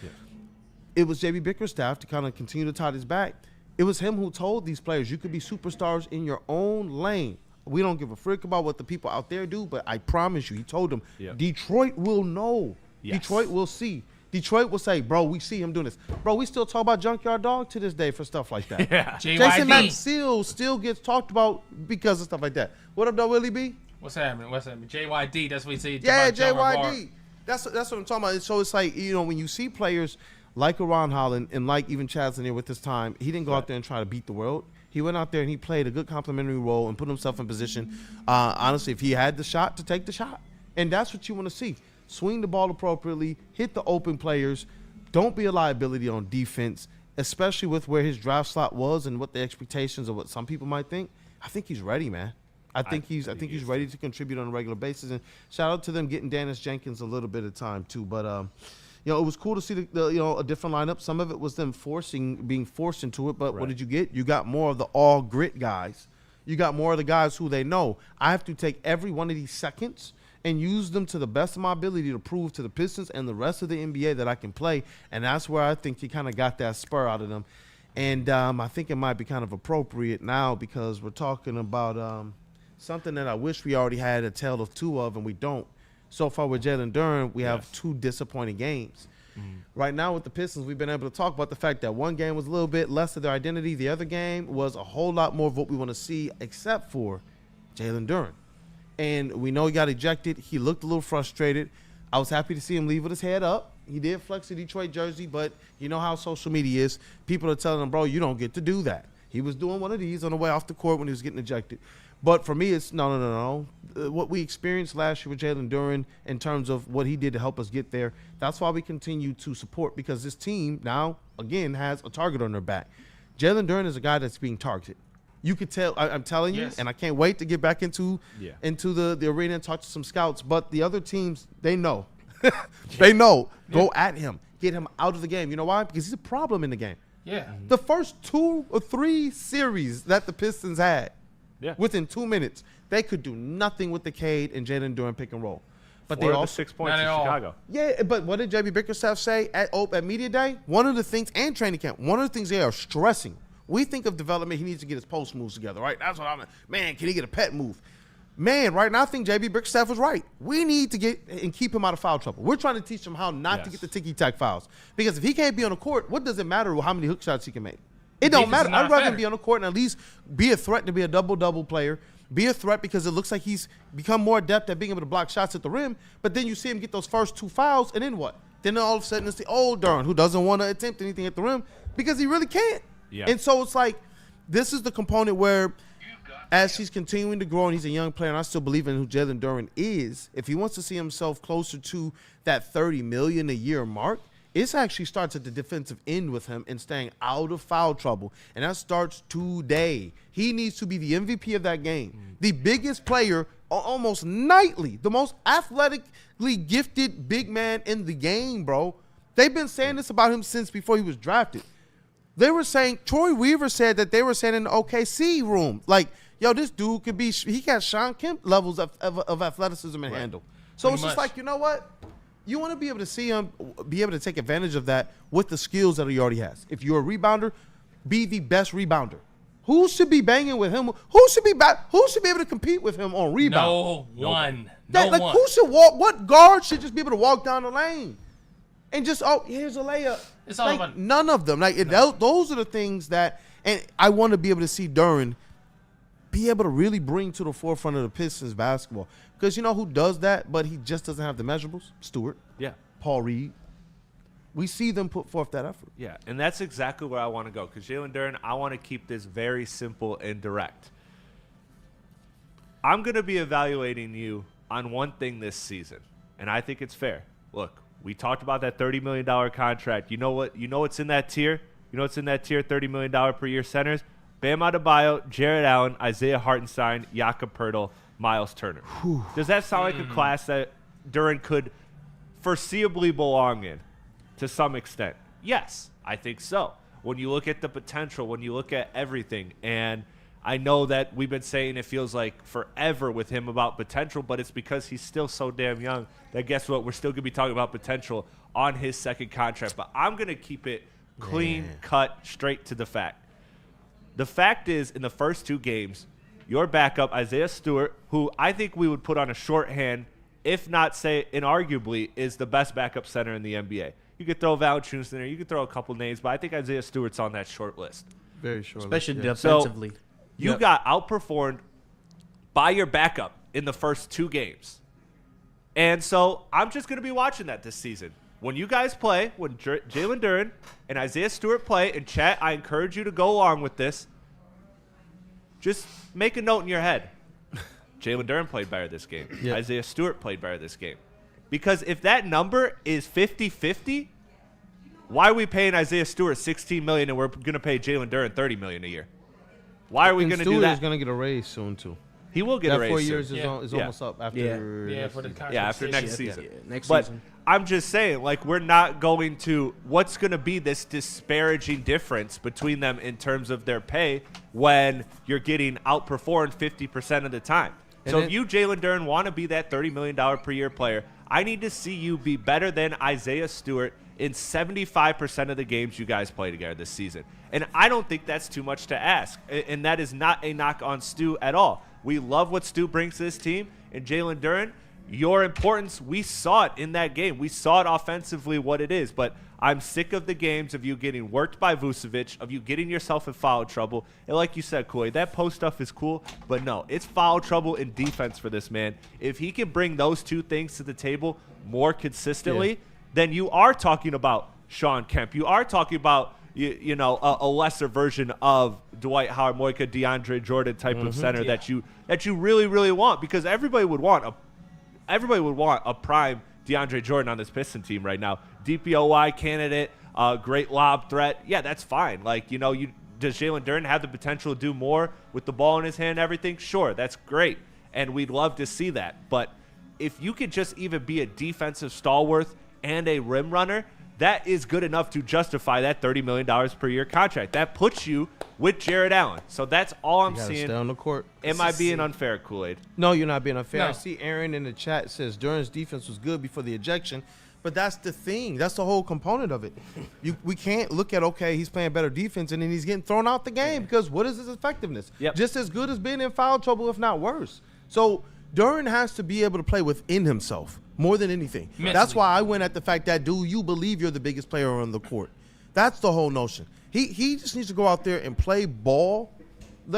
it was J.B. Bickerstaff to kind of continue to tie his back. It was him who told these players, you could be superstars in your own lane. We don't give a frick about what the people out there do, but I promise you, he told them, Detroit will know. Yes. Detroit will see. Detroit will say, bro, we see him doing this. Bro, we still talk about Junkyard Dog to this day for stuff like that. Yeah. Jason Maxill still gets talked about because of stuff like that. What up, though, Willie B? What's happening? JYD, that's what he said. Yeah, JYD. That's what I'm talking about. So it's like, you know, when you see players like a Ron Holland and like even Chaz Lanier with his time, he didn't go out there and try to beat the world. He went out there and he played a good complementary role and put himself in position, honestly, if he had the shot, to take the shot. And that's what you want to see. Swing the ball appropriately, hit the open players, don't be a liability on defense, especially with where his draft slot was and what the expectations of what some people might think. I think he's ready, man. I think he's ready to contribute on a regular basis. And shout out to them getting Dennis Jenkins a little bit of time too. But you know, it was cool to see a different lineup. Some of it was them being forced into it. But what did you get? You got more of the all grit guys. You got more of the guys who they know. I have to take every one of these seconds and use them to the best of my ability to prove to the Pistons and the rest of the NBA that I can play. And that's where I think he kind of got that spur out of them. And I think it might be kind of appropriate now because we're talking about something that I wish we already had a tale of two of, and we don't. So far with Jalen Duren, we have 2 disappointing games. Right now with the Pistons, we've been able to talk about the fact that one game was a little bit less of their identity. The other game was a whole lot more of what we want to see, except for Jalen Duren. And we know he got ejected. He looked a little frustrated. I was happy to see him leave with his head up. He did flex the Detroit jersey, but you know how social media is. People are telling him, bro, you don't get to do that. He was doing one of these on the way off the court when he was getting ejected. But for me, it's no. What we experienced last year with Jalen Duren in terms of what he did to help us get there, that's why we continue to support, because this team now, again, has a target on their back. Jalen Duren is a guy that's being targeted. You could tell, I'm telling you, and I can't wait to get back into the arena and talk to some scouts. But the other teams, they know. They know. Go at him. Get him out of the game. You know why? Because he's a problem in the game. Yeah. The first 2 or 3 series that the Pistons had, within 2 minutes, they could do nothing with the Cade and Jalen Duren pick and roll. But they all 6 points in Chicago. Yeah, but what did JB Bickerstaff say at Media Day? One of the things, and training camp, one of the things they are stressing. We think of development, he needs to get his post moves together, right? That's what I'm – man, can he get a pet move? Man, right now I think JB Bickerstaff was right. We need to get and keep him out of foul trouble. We're trying to teach him how not to get the ticky-tack fouls. Because if he can't be on the court, what does it matter how many hook shots he can make? It don't matter. I'd rather him be on the court and at least be a threat to be a double-double player. Be a threat because it looks like he's become more adept at being able to block shots at the rim. But then you see him get those first 2 fouls, and then what? Then all of a sudden it's the old Duren who doesn't want to attempt anything at the rim because he really can't. Yeah. And so it's like this is the component where as he's continuing to grow and he's a young player, and I still believe in who Jalen Duren is, if he wants to see himself closer to that $30 million a year mark, it actually starts at the defensive end with him and staying out of foul trouble. And that starts today. He needs to be the MVP of that game. The biggest player almost nightly, the most athletically gifted big man in the game, bro. They've been saying this about him since before he was drafted. They were saying, Troy Weaver said that they were saying in the OKC room, like, yo, this dude could be, he got Sean Kemp levels of athleticism and handle. So it's just like, you know what? You want to be able to see him, be able to take advantage of that with the skills that he already has. If you're a rebounder, be the best rebounder. Who should be banging with him? Who should be able to compete with him on rebound? No one. Who should walk? What guard should just be able to walk down the lane and just here's a layup? It's all about none of them. Those are the things that, and I want to be able to see Duren be able to really bring to the forefront of the Pistons basketball. Because you know who does that, but he just doesn't have the measurables? Stewart. Yeah. Paul Reed. We see them put forth that effort. Yeah, and that's exactly where I want to go. Because Jalen Duren, I want to keep this very simple and direct. I'm going to be evaluating you on one thing this season, and I think it's fair. Look, we talked about that $30 million contract. You know what? You know what's in that tier? You know what's in that tier, $30 million per year centers? Bam Adebayo, Jared Allen, Isaiah Hartenstein, Jakob Poeltl, Miles Turner. Whew. Does that sound like a class that Duren could foreseeably belong in to some extent? Yes, I think so. When you look at the potential, when you look at everything, and I know that we've been saying it feels like forever with him about potential, but it's because he's still so damn young that guess what? We're still going to be talking about potential on his second contract. But I'm going to keep it clean, cut, straight to the fact. The fact is, in the first 2 games, your backup, Isaiah Stewart, who I think we would put on a shorthand, if not say inarguably, is the best backup center in the NBA. You could throw Valanciunas in there. You could throw a couple names, but I think Isaiah Stewart's on that short list. Very short Especially list. defensively. So you got outperformed by your backup in the first 2 games. And so I'm just going to be watching that this season. When you guys play, when Jalen Duren and Isaiah Stewart play, and chat, I encourage you to go along with this. Just make a note in your head. Jalen Duren played better this game. Yep. Isaiah Stewart played better this game. Because if that number is 50-50, why are we paying Isaiah Stewart $16 million and we're going to pay Jalen Duren $30 million a year? Why are we going to do that? Stewart is going to get a raise soon, too. He will get a raise. 4 years is almost up after after next season. Next but season. I'm just saying, like, we're not going to – what's going to be this disparaging difference between them in terms of their pay when you're getting outperformed 50% of the time? So if you, Jalen Duren, want to be that $30 million per year player, I need to see you be better than Isaiah Stewart in 75% of the games you guys play together this season. And I don't think that's too much to ask. And that is not a knock on Stu at all. We love what Stu brings to this team. And Jalen Duren, your importance, we saw it in that game. We saw it offensively what it is. But I'm sick of the games of you getting worked by Vucevic, of you getting yourself in foul trouble. And like you said, Kool Aid, that post stuff is cool. But no, it's foul trouble in defense for this man. If he can bring those 2 things to the table more consistently, then you are talking about Sean Kemp. You are talking about a lesser version of Dwight Howard, Moika, DeAndre Jordan type of center that you really, really want, because everybody would want a prime DeAndre Jordan on this Piston team right now. DPOY candidate, great lob threat. Yeah, that's fine. Like, does Jalen Duren have the potential to do more with the ball in his hand and everything? Sure, that's great, and we'd love to see that. But if you could just even be a defensive stalwart and a rim runner, that is good enough to justify that $30 million per year contract. That puts you with Jared Allen. So that's all I'm seeing. Stay on the court. Am I being unfair, Kool Aid? No, you're not being unfair. No. I see Aaron in the chat says Duren's defense was good before the ejection, but that's the thing. That's the whole component of it. We can't look at, okay, he's playing better defense, and then he's getting thrown out the game, because what is his effectiveness? Yep. Just as good as being in foul trouble, if not worse. So Duren has to be able to play within himself more than anything. Mentally. That's why I went at the fact that, do you believe you're the biggest player on the court? That's the whole notion. He just needs to go out there and play ball,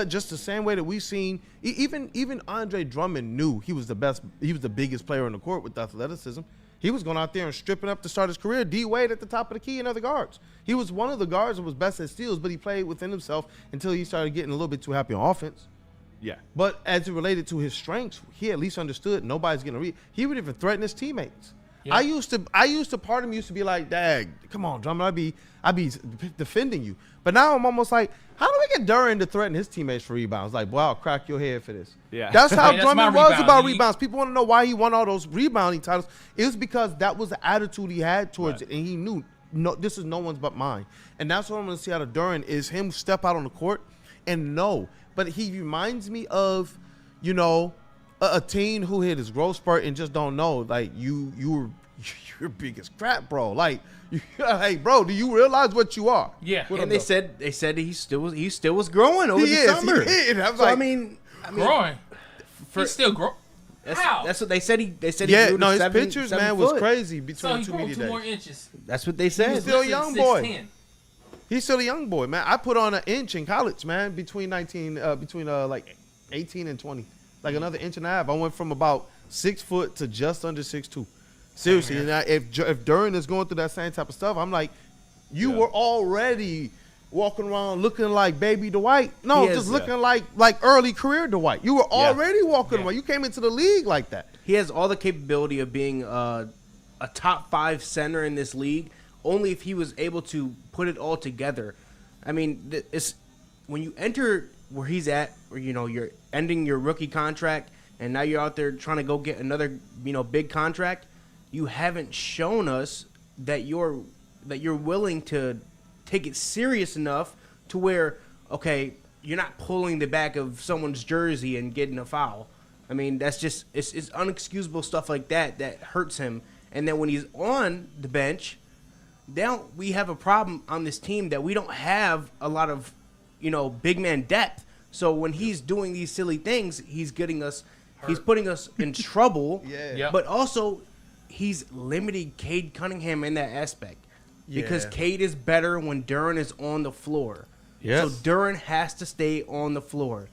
just the same way that we've seen. Even Andre Drummond knew he was the best. He was the biggest player on the court with athleticism. He was going out there and stripping up to start his career. D Wade at the top of the key and other guards. He was one of the guards that was best at steals, but he played within himself until he started getting a little bit too happy on offense. Yeah. But as it related to his strengths, he at least understood nobody's going to read. He would even threaten his teammates. Yeah. I used to, part of me used to be like, "Dag, come on, Drummond, I'd be defending you." But now I'm almost like, how do we get Duren to threaten his teammates for rebounds? Like, well, I'll crack your head for this. Yeah. That's how That's Drummond my was rebound. about rebounds. People want to know why he won all those rebounding titles. It was because that was the attitude he had towards it, and he knew, no, this is no one's but mine. And that's what I'm going to see out of Duren, is him step out on the court and know. But he reminds me of, a teen who hit his growth spurt and just don't know. Like, you're big as crap, bro. Like, hey, bro, do you realize what you are? Yeah. And they said he still was growing over the summer. I was so like, I mean, growing. He's still growing. How? That's what they said. They said yeah, he grew no, to his pictures, 7 man, was foot. crazy So between he two grew media 2 more days. inches. That's what they said. He's still a young boy. 6'10". He's still a young boy, man. I put on an inch in college, man, between like 18 and 20, like another inch and a half. I went from about 6 foot to just under 6'2". Seriously, and if Duren is going through that same type of stuff, I'm like, you were already walking around looking like baby Dwight. No, just looking like early career Dwight. You were already walking around. You came into the league like that. He has all the capability of being a top 5 center in this league, only if he was able to put it all together. I mean, it's when you enter where he's at, where you're ending your rookie contract, and now you're out there trying to go get another big contract. You haven't shown us that you're willing to take it serious enough to where, okay, you're not pulling the back of someone's jersey and getting a foul. I mean, that's just it's unexcusable stuff like that hurts him. And then when he's on the bench, now we have a problem on this team that we don't have a lot of big man depth. So when he's doing these silly things, he's putting us in trouble. Yeah. But also, he's limiting Cade Cunningham in that aspect. Because Cade is better when Duren is on the floor. Yes. So Duren has to stay on the floor.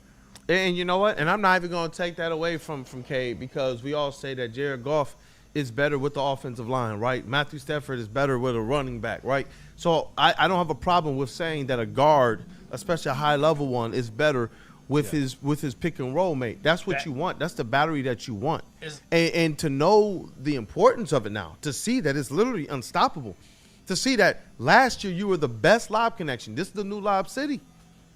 And you know what? And I'm not even going to take that away from Cade, because we all say that Jared Goff is better with the offensive line, right? Matthew Stafford is better with a running back, right? So I don't have a problem with saying that a guard, especially a high-level one, is better with his pick and roll mate. That's what you want. That's the battery that you want. And to know the importance of it now, to see that it's literally unstoppable, to see that last year you were the best lob connection. This is the new Lob City.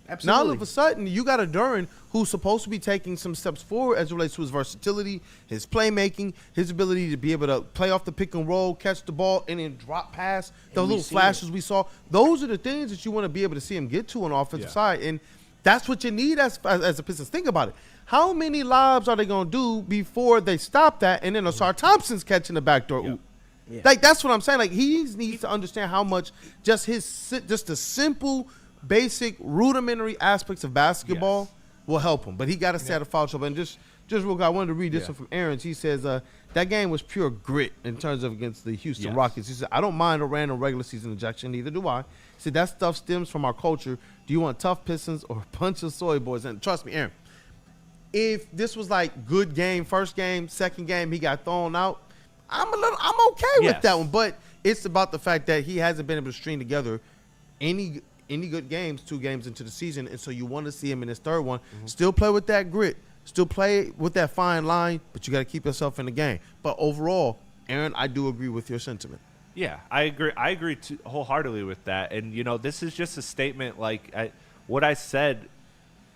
Absolutely. Now all of a sudden you got a Duren who's supposed to be taking some steps forward as it relates to his versatility, his playmaking, his ability to be able to play off the pick and roll, catch the ball, and then drop pass. Those little flashes we saw. Those are the things that you want to be able to see him get to on the offensive side. And that's what you need as a Pistons. Think about it. How many lobs are they going to do before they stop that, and then Asar Thompson's catching the backdoor oop? Yeah. Like, that's what I'm saying. Like, he needs to understand how much just the simple, basic, rudimentary aspects of basketball will help him. But he got to stay out of foul trouble. And just real quick, I wanted to read this one from Aaron's. He says, that game was pure grit in terms of against the Houston Rockets. He said, I don't mind a random regular season ejection, neither do I. He said, that stuff stems from our culture. Do you want tough Pistons or a bunch of soy boys? And trust me, Aaron, if this was like good game, first game, second game, he got thrown out, I'm okay with that one. But it's about the fact that he hasn't been able to string together any good games 2 games into the season, and so you want to see him in his third one. Still play with that grit, still play with that fine line, but you got to keep yourself in the game. But overall, Aaron, I do agree with your sentiment. Yeah, I agree wholeheartedly with that. And, this is just a statement what I said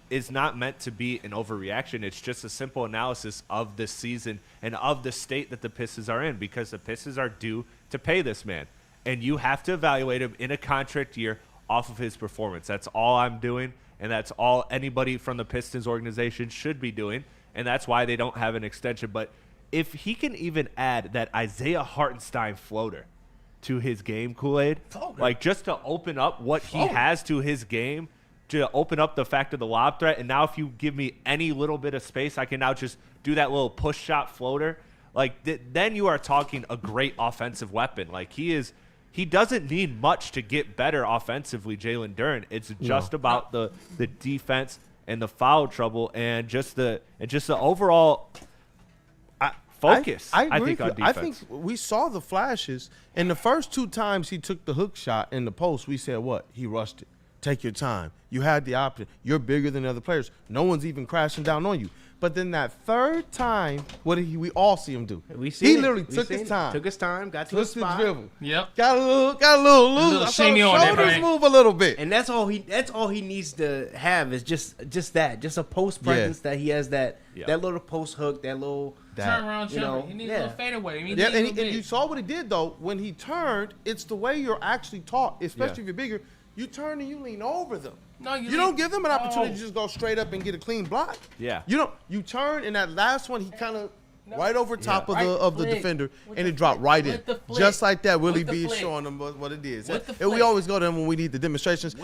is not meant to be an overreaction. It's just a simple analysis of this season and of the state that the Pistons are in, because the Pistons are due to pay this man. And you have to evaluate him in a contract year off of his performance. That's all I'm doing, and that's all anybody from the Pistons organization should be doing, and that's why they don't have an extension. But if he can even add that Isaiah Hartenstein floater to his game, Kool Aid, just to open up what he has to his game, to open up the fact of the lob threat, and now if you give me any little bit of space, I can now just do that little push shot floater. Then you are talking a great offensive weapon. He doesn't need much to get better offensively, Jalen Duren. It's just about the defense and the foul trouble and just the overall focus. I agree think on with you. defense. I think we saw the flashes. And the first 2 times he took the hook shot in the post, we said what? He rushed it. Take your time. You had the option. You're bigger than the other players. No one's even crashing down on you. But then that third time, what did we all see him do? He literally took his time. Took his time, got to his spot. Dribble. Yep. Got a little loose. Shoulders move a little bit. And that's all he needs to have is just a post presence that he has that little post hook, that little turn around jumper. He needs a little fadeaway. And you saw what he did though. When he turned, it's the way you're actually taught, especially if you're bigger. You turn and you lean over them. No, you don't give them an opportunity to just go straight up and get a clean block. Yeah. You turn, and that last one, he kind of right over top of the defender, and it dropped right in. Just like that, Willie B is showing them what it is. And we always go to them when we need the demonstrations.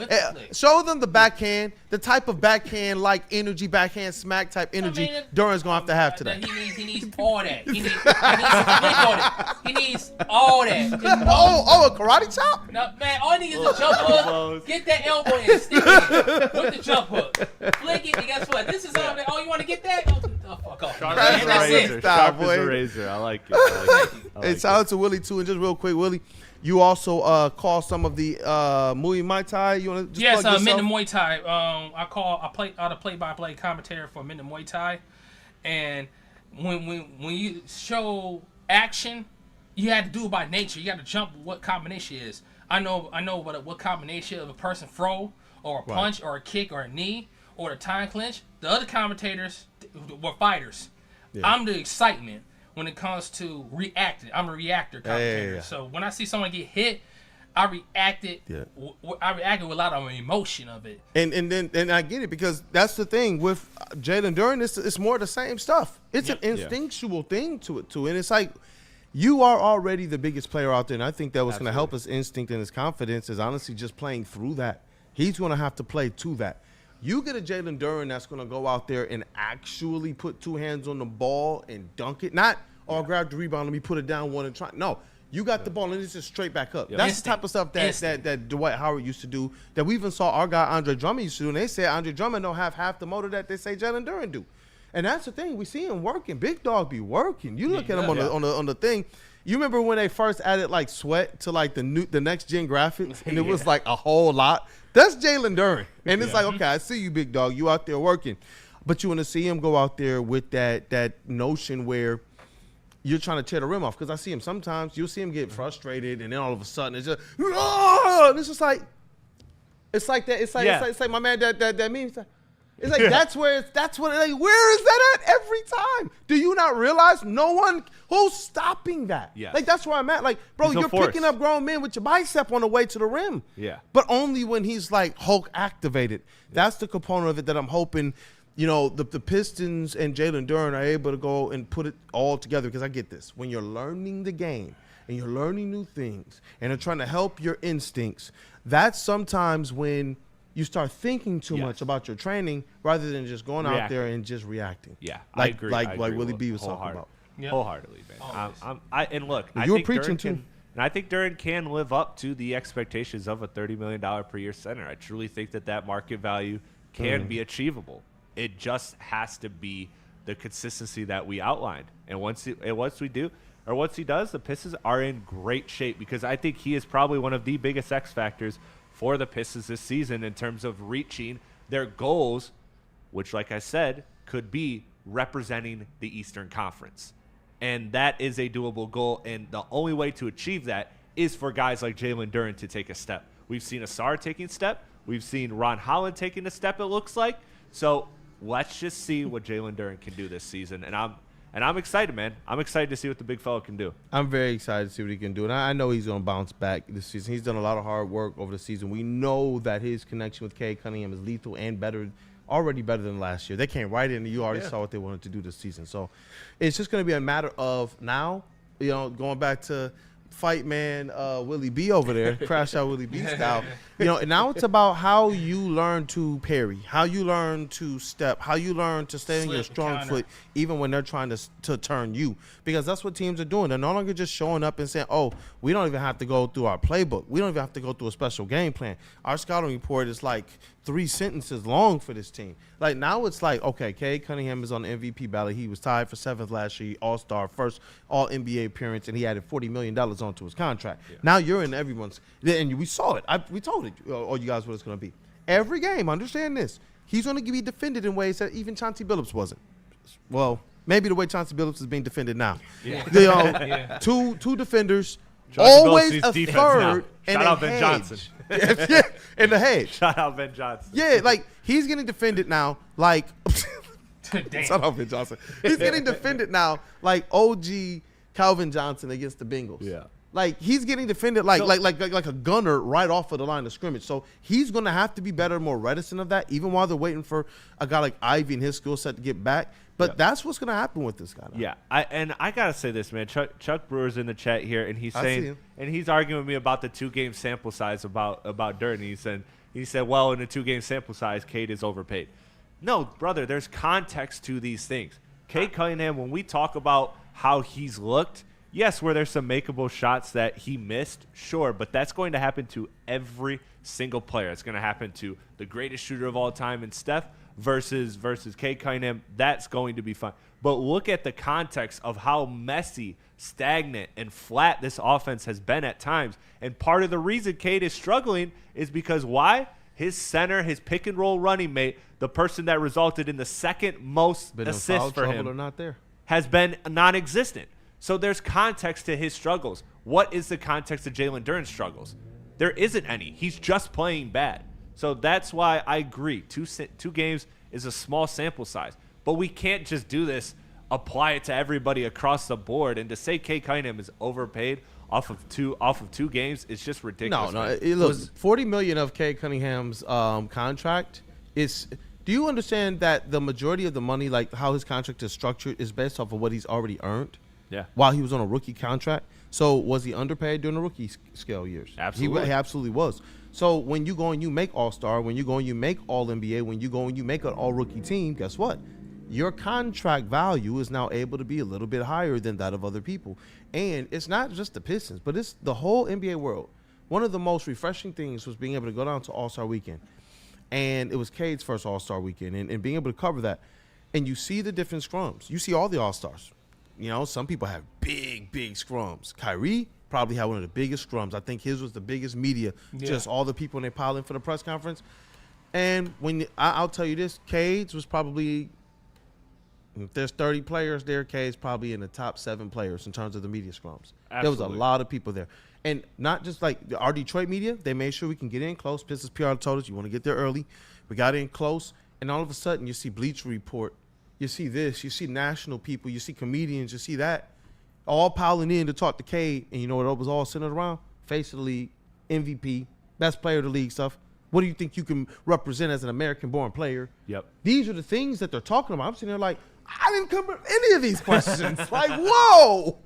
Show them the backhand, the type of backhand, like energy, backhand smack type energy Duren's going to have today. He needs all that. He needs all that. He needs all that. A karate chop? No, man, all he needs is a jump hook. Get that elbow and stick it with the jump hook. Flick it, and guess what? This is all that. Oh, you want to get that? Oh, fuck off. That's it. Sharp as a razor. I like it. Hey, shout out to Willie too, and just real quick, Willie, you also call some of the Muay Thai. You want to just plug yourself? Minna Muay Thai. I play the play-by-play commentator for Minna Muay Thai, and when you show action, you had to do it by nature. You got to jump what combination is. I know what combination of a person throw or a punch or a kick or a knee or a time clinch. The other commentators were fighters. Yeah. I'm the excitement when it comes to reacting. I'm a reactor commentator. So when I see someone get hit, I reacted. Yeah. I reacted with a lot of emotion of it. And I get it, because that's the thing with Jalen Duren. It's more the same stuff. It's an instinctual thing to it too, and it's like you are already the biggest player out there, and I think that was going to help his instinct and his confidence is honestly just playing through that. He's going to have to play to that. You get a Jalen Duren that's going to go out there and actually put 2 hands on the ball and dunk it. Not, grab the rebound, let me put it down one and try. No, you got the ball and it's just straight back up. That's the type of stuff that Dwight Howard used to do, that we even saw our guy Andre Drummond used to do. And they said Andre Drummond don't have half the motor that they say Jalen Duren do. And that's the thing. We see him working. Big dog be working. You look at him on the thing. You remember when they first added like sweat to like the next gen graphics, and it was like a whole lot. That's Jalen Duren, and it's like, okay, I see you, big dog. You out there working, but you want to see him go out there with that notion where you're trying to tear the rim off. Because I see him sometimes. You'll see him get frustrated, and then all of a sudden it's just, and it's just like, it's like that. It's like my man that meme. It's like that's where is that at every time? Do you not realize no one who's stopping that? Yeah. Like that's where I'm at. Like, bro, you're picking up grown men with your bicep on the way to the rim. Yeah. But only when he's like Hulk activated. Yeah. That's the component of it that I'm hoping, the Pistons and Jalen Duren are able to go and put it all together. Because I get this. When you're learning the game and you're learning new things and they're trying to help your instincts, that's sometimes when you start thinking too much about your training rather than just going out there and just reacting. Yeah, I agree. Like Willie B was talking about. Wholeheartedly, man. And look, I think preaching too. And I think Duren can live up to the expectations of a $30 million per year center. I truly think that market value can be achievable. It just has to be the consistency that we outlined. And once he does, the Pistons are in great shape, because I think he is probably one of the biggest X factors for the Pistons this season in terms of reaching their goals, which, like I said, could be representing the Eastern Conference. And that is a doable goal, and the only way to achieve that is for guys like Jalen Duren to take a step. We've seen Ausar taking a step. We've seen Ron Holland taking a step, it looks like. So let's just see what Jalen Duren can do this season. And I'm excited, man. I'm excited to see what the big fella can do. I'm very excited to see what he can do. And I know he's going to bounce back this season. He's done a lot of hard work over the season. We know that his connection with Cade Cunningham is lethal and already better than last year. They came right in, and you already saw what they wanted to do this season. So it's just going to be a matter of now, going back to fight man Willie B over there, crash out Willie B style. And now it's about how you learn to parry, how you learn to step, how you learn to stay on your strong foot, even when they're trying to turn you. Because that's what teams are doing. They're no longer just showing up and saying, oh, we don't even have to go through our playbook. We don't even have to go through a special game plan. Our scouting report is like 3 sentences long for this team. Like, now it's like, okay, Cade Cunningham is on the MVP ballot. He was tied for 7th last year, All-Star, first All-NBA appearance, and he added $40 million onto his contract. Yeah. Now you're in everyone's – and we saw it. We told it, all you guys, what it's going to be. Every game, understand this, he's going to be defended in ways that even Chauncey Billups wasn't. Well, maybe the way Chauncey Billups is being defended now. Yeah. Two defenders, always a third, and shout out Ben Johnson. In the hedge. Shout out Ben Johnson. Yeah, like, he's getting defended now like shout out Ben Johnson. He's getting defended now like OG Calvin Johnson against the Bengals. Yeah. Like, he's getting defended like a gunner right off of the line of scrimmage. So he's going to have to be better, more reticent of that, even while they're waiting for a guy like Ivy and his skill set to get back. But that's what's going to happen with this guy now. Yeah, I got to say this, man. Chuck Brewer's in the chat here, and he's saying, and he's arguing with me about the 2-game sample size about Duren. He said, well, in a 2-game sample size, Cade is overpaid. No, brother, there's context to these things. Cade Cunningham, when we talk about how he's looked, yes, were there some makeable shots that he missed? Sure, but that's going to happen to every single player. It's going to happen to the greatest shooter of all time in Steph versus Cade Cunningham. That's going to be fun. But look at the context of how messy, stagnant, and flat this offense has been at times. And part of the reason Cade is struggling is because why? His center, his pick-and-roll running mate, the person that resulted in the second most assists for him, or not there, has been non-existent. So there's context to his struggles. What is the context of Jalen Duren's struggles? There isn't any. He's just playing bad. So that's why I agree. Two games is a small sample size. But we can't just do this, apply it to everybody across the board. And to say Cade Cunningham is overpaid off of two games is just ridiculous. No. Look, $40 million of Cade Cunningham's contract is – do you understand that the majority of the money, like how his contract is structured, is based off of what he's already earned? Yeah. While he was on a rookie contract. So was he underpaid during the rookie scale years? Absolutely. He absolutely was. So when you go and you make All-Star, when you go and you make All-NBA, when you go and you make an All-Rookie team, guess what? Your contract value is now able to be a little bit higher than that of other people. And it's not just the Pistons, but it's the whole NBA world. One of the most refreshing things was being able to go down to All-Star Weekend. And it was Cade's first All-Star Weekend. And being able to cover that. And you see the different scrums. You see all the All-Stars. Some people have big scrums. Kyrie probably had one of the biggest scrums. I think his was the biggest media. Yeah. Just all the people when they piled in for the press conference. And I'll tell you this, Cade's was probably, if there's 30 players there, Cade's probably in the top 7 players in terms of the media scrums. Absolutely. There was a lot of people there. And not just like our Detroit media, they made sure we can get in close. Pistons PR told us you want to get there early. We got in close. And all of a sudden you see Bleacher Report. You see this, you see national people, you see comedians, you see that, all piling in to talk to Cade, and you know what it was all centered around? Face of the league, MVP, best player of the league stuff. What do you think you can represent as an American-born player? Yep. These are the things that they're talking about. I'm sitting there like, I didn't cover any of these questions. Like, whoa!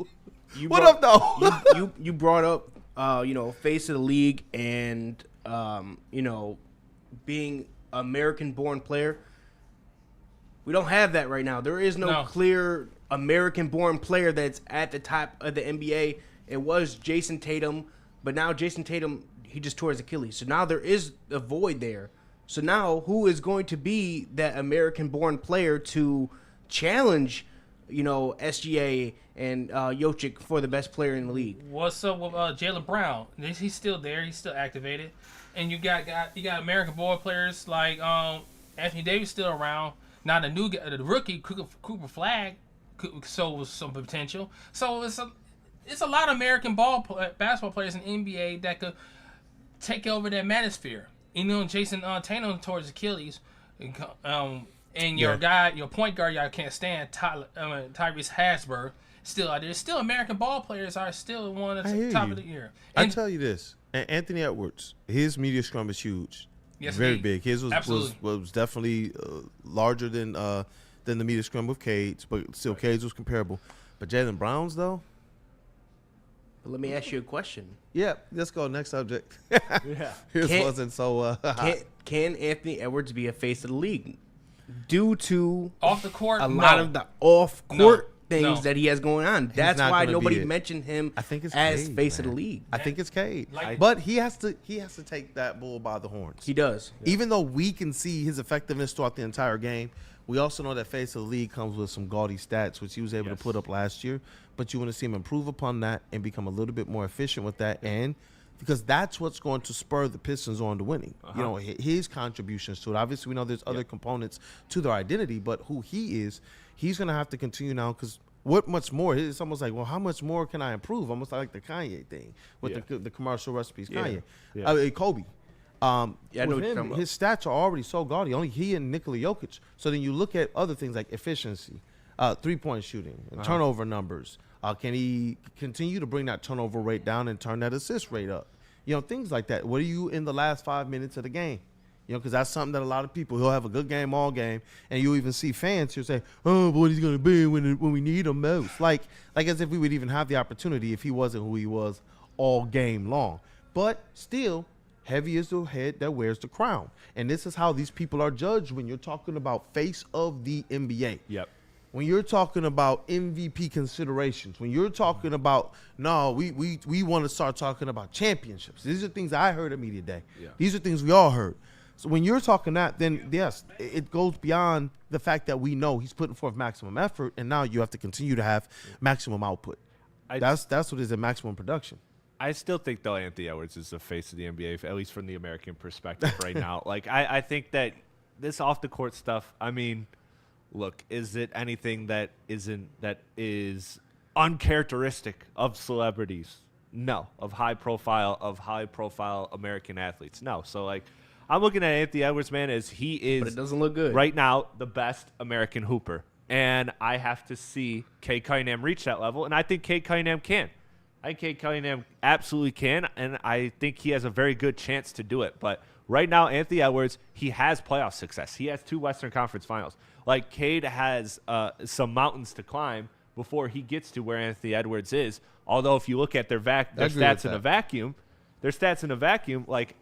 What up, though? You brought up, face of the league and, being American-born player. We don't have that right now. There is no clear American-born player that's at the top of the NBA. It was Jason Tatum, but now Jason Tatum, he just tore his Achilles. So now there is a void there. So now who is going to be that American-born player to challenge SGA and Jokic for the best player in the league. What's up with Jaylen Brown? He's still there. He's still activated. And you got American ball players like Anthony Davis still around. Now the rookie Cooper Flag shows some potential. So it's a lot of American basketball players in the NBA that could take over that manosphere. Jason Tatum towards Achilles, and your point guard y'all can't stand, Tyrese Hasburg, still out there. Still American ball players are still one at the top of the year. I tell you this, Anthony Edwards, his media scrum is huge. Yes, very big. His was definitely larger than the media scrum with Cade's, but still Cade's was comparable. But Jaylen Brown's though. But let me ask you a question. Yeah, let's go next subject. His wasn't so. Can Anthony Edwards be a face of the league due to off the court? A lot of the off court things that he has going on. That's why nobody mentioned him. I think it's as Cade, face man. of the league. I think it's Cade, but he has to take that bull by the horns. He does. Even though we can see his effectiveness throughout the entire game, we also know that face of the league comes with some gaudy stats, which he was able to put up last year. But you want to see him improve upon that and become a little bit more efficient with that, and because that's what's going to spur the Pistons on to winning. His contributions to it. Obviously, we know there's other components to their identity, but who he is, he's going to have to continue now because what much more? It's almost like, well, how much more can I improve? Almost like the Kanye thing with the commercial recipes. Kanye. Kobe. With him, his stats are already so gaudy. Only he and Nikola Jokic. So then you look at other things like efficiency, 3-point shooting, and turnover numbers. Can he continue to bring that turnover rate down and turn that assist rate up? Things like that. What are you in the last 5 minutes of the game? Because that's something that a lot of people, he'll have a good game all game, and you'll even see fans who say, oh, what he's going to be when we need him most. Like as if we would even have the opportunity if he wasn't who he was all game long. But still, heavy is the head that wears the crown. And this is how these people are judged when you're talking about face of the NBA. Yep. When you're talking about MVP considerations, when you're talking about, we want to start talking about championships. These are things I heard at Media Day. Yeah. These are things we all heard. So when you're talking that, then yes, it goes beyond the fact that we know he's putting forth maximum effort, and now you have to continue to have maximum output. That's what is a maximum production. I still think, though, Anthony Edwards is the face of the NBA, at least from the American perspective right now. I think that this off-the-court stuff, I mean, look, is it anything that is uncharacteristic of celebrities? No. Of high-profile American athletes? No. So, I'm looking at Anthony Edwards, man, as he is, but it doesn't look good right now, the best American hooper. And I have to see Cade Cunningham reach that level, and I think Cade Cunningham can. I think Cade Cunningham absolutely can, and I think he has a very good chance to do it. But right now, Anthony Edwards, he has playoff success. He has 2 Western Conference Finals. Cade has some mountains to climb before he gets to where Anthony Edwards is. Although if you look at their stats in a vacuum,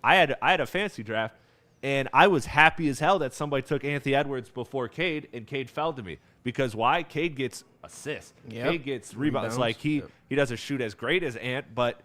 I had a fantasy draft, and I was happy as hell that somebody took Anthony Edwards before Cade, and Cade fell to me. Because why? Cade gets assists. Yep. Cade gets rebounds. He doesn't shoot as great as Ant, but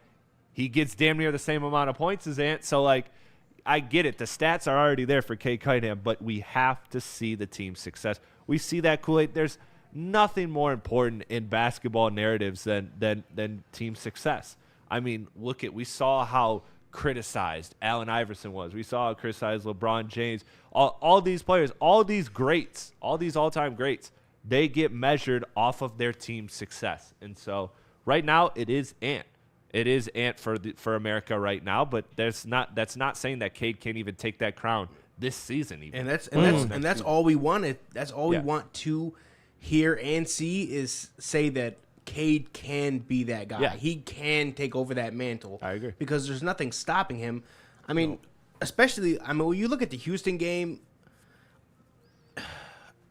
he gets damn near the same amount of points as Ant. So, I get it. The stats are already there for Cade Cunningham, but we have to see the team's success. We see that Kool Aid. There's nothing more important in basketball narratives than team success. I mean, we saw how criticized Allen Iverson was. We saw how criticized LeBron James. All these players, all these greats, all these all-time greats, they get measured off of their team's success. And so right now it is Ant. It is Ant for America right now, but that's not saying that Cade can't even take that crown this season even. And that's all we wanted. That's all we want to hear and see is say that Cade can be that guy. Yeah. He can take over that mantle. I agree. Because there's nothing stopping him. I mean, when you look at the Houston game,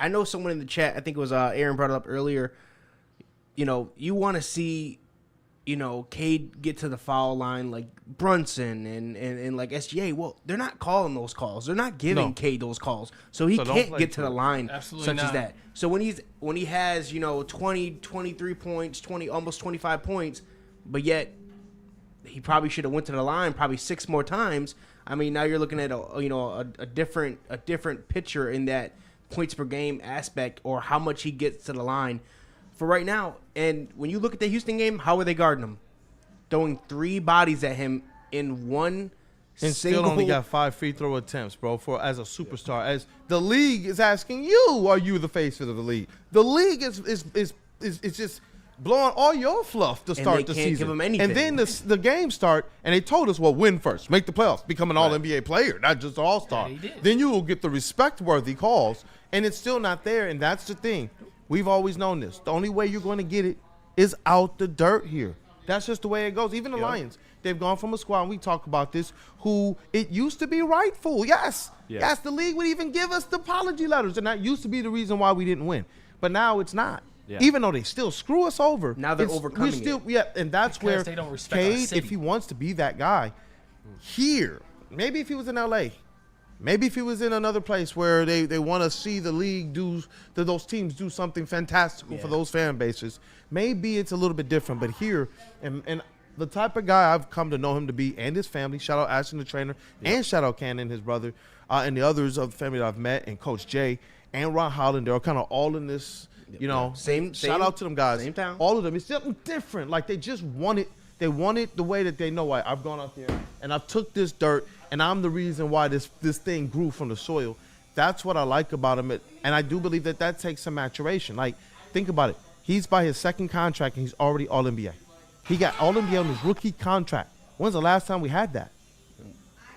I know someone in the chat, I think it was Aaron brought it up earlier, you want to see, Cade get to the foul line like Brunson and like SGA. Well, they're not calling those calls. They're not giving Cade those calls. So he can't get to the line such as that. So when he has, 20, 23 points, almost 25 points, but yet he probably should have went to the line probably 6 more times. I mean, now you're looking at a different picture in that points per game aspect or how much he gets to the line. for right now. And when you look at the Houston game, how are they guarding him? Throwing 3 bodies at him in one and single. still only got 5 free throw attempts, bro, for as a superstar. As the league is asking you, are you the face of the league? The league is just blowing all your fluff to start the season. Give him anything. And then the games start, and they told us, well, win first, make the playoffs, become an All-NBA player, not just an All-Star. Yeah, then you will get the respect-worthy calls, and it's still not there, and that's the thing. We've always known this. The only way you're going to get it is out the dirt here. That's just the way it goes. Even the Lions, they've gone from a squad, and we talk about this, who it used to be rightful. Yes, the league would even give us the apology letters, and that used to be the reason why we didn't win. But now it's not. Yeah. Even though they still screw us over. Now they're overcoming it. Yeah, and that's because where they don't respect our Cade, city. if he wants to be that guy, here, maybe if he was in L.A., maybe if he was in another place where they want to see the league those teams do something fantastical for those fan bases, maybe it's a little bit different. But here, and the type of guy I've come to know him to be, and his family, shout out Ashton the trainer, and shout out Cannon, his brother, and the others of the family that I've met, and Coach Jay, and Ron Holland, they're kind of all in this, shout out to them guys. Same town. All of them. It's something different. Like they just want it. They want it the way that they know. I've gone out there and I've took this dirt, and I'm the reason why this thing grew from the soil. That's what I like about him. And I do believe that takes some maturation. Like, think about it. He's by his second contract, and he's already All-NBA. He got All-NBA on his rookie contract. When's the last time we had that?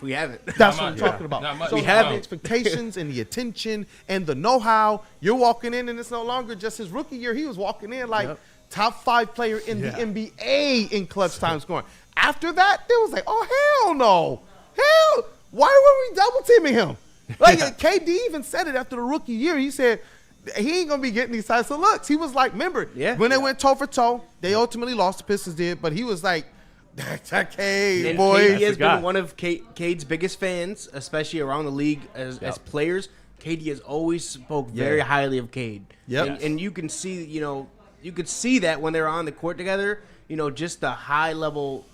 We haven't. That's what I'm talking about. So we have the expectations and the attention and the know-how. You're walking in, and it's no longer just his rookie year. He was walking in like top 5 player in the NBA in clutch time scoring. After that, it was like, oh, hell no. Why were we double teaming him? Like KD even said it after the rookie year. He said he ain't going to be getting these types of looks. He was like, remember, when they went toe for toe, they ultimately lost, the Pistons did, but he was like, that Cade, boy. KD has been one of Cade's biggest fans, especially around the league as players. KD has always spoke very highly of Cade. And you can see, you could see that when they're on the court together, just the high level,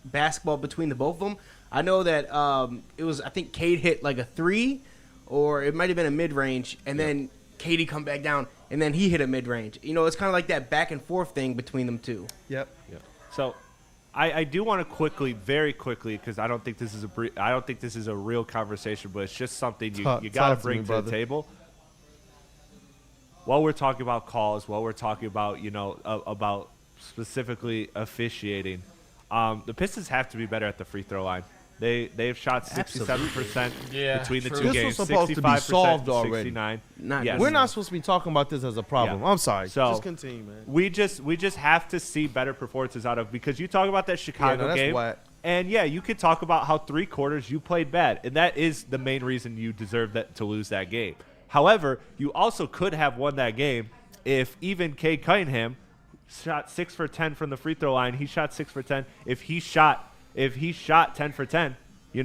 basketball between the both of them. I know that I think Cade hit like a 3, or it might have been a mid-range, and then KD come back down, and then he hit a mid-range. It's kind of like that back and forth thing between them two. So I do want to very quickly, because I don't think this is a real conversation, but it's just something you got to bring to the table. While we're talking about calls, while we're talking about about specifically officiating, the Pistons have to be better at the free throw line. They've shot 67% between the two games. This was supposed to be solved already. 69. We're not supposed to be talking about this as a problem. I'm sorry. So just continue, man. We just have to see better performances out of, because you talk about that Chicago game. Whack. And you could talk about how 3 quarters you played bad, and that is the main reason you deserve to lose that game. However, you also could have won that game if even Cade Cunningham shot 6 for 10 from the free throw line. He shot 6 for 10. If he shot 10 for 10,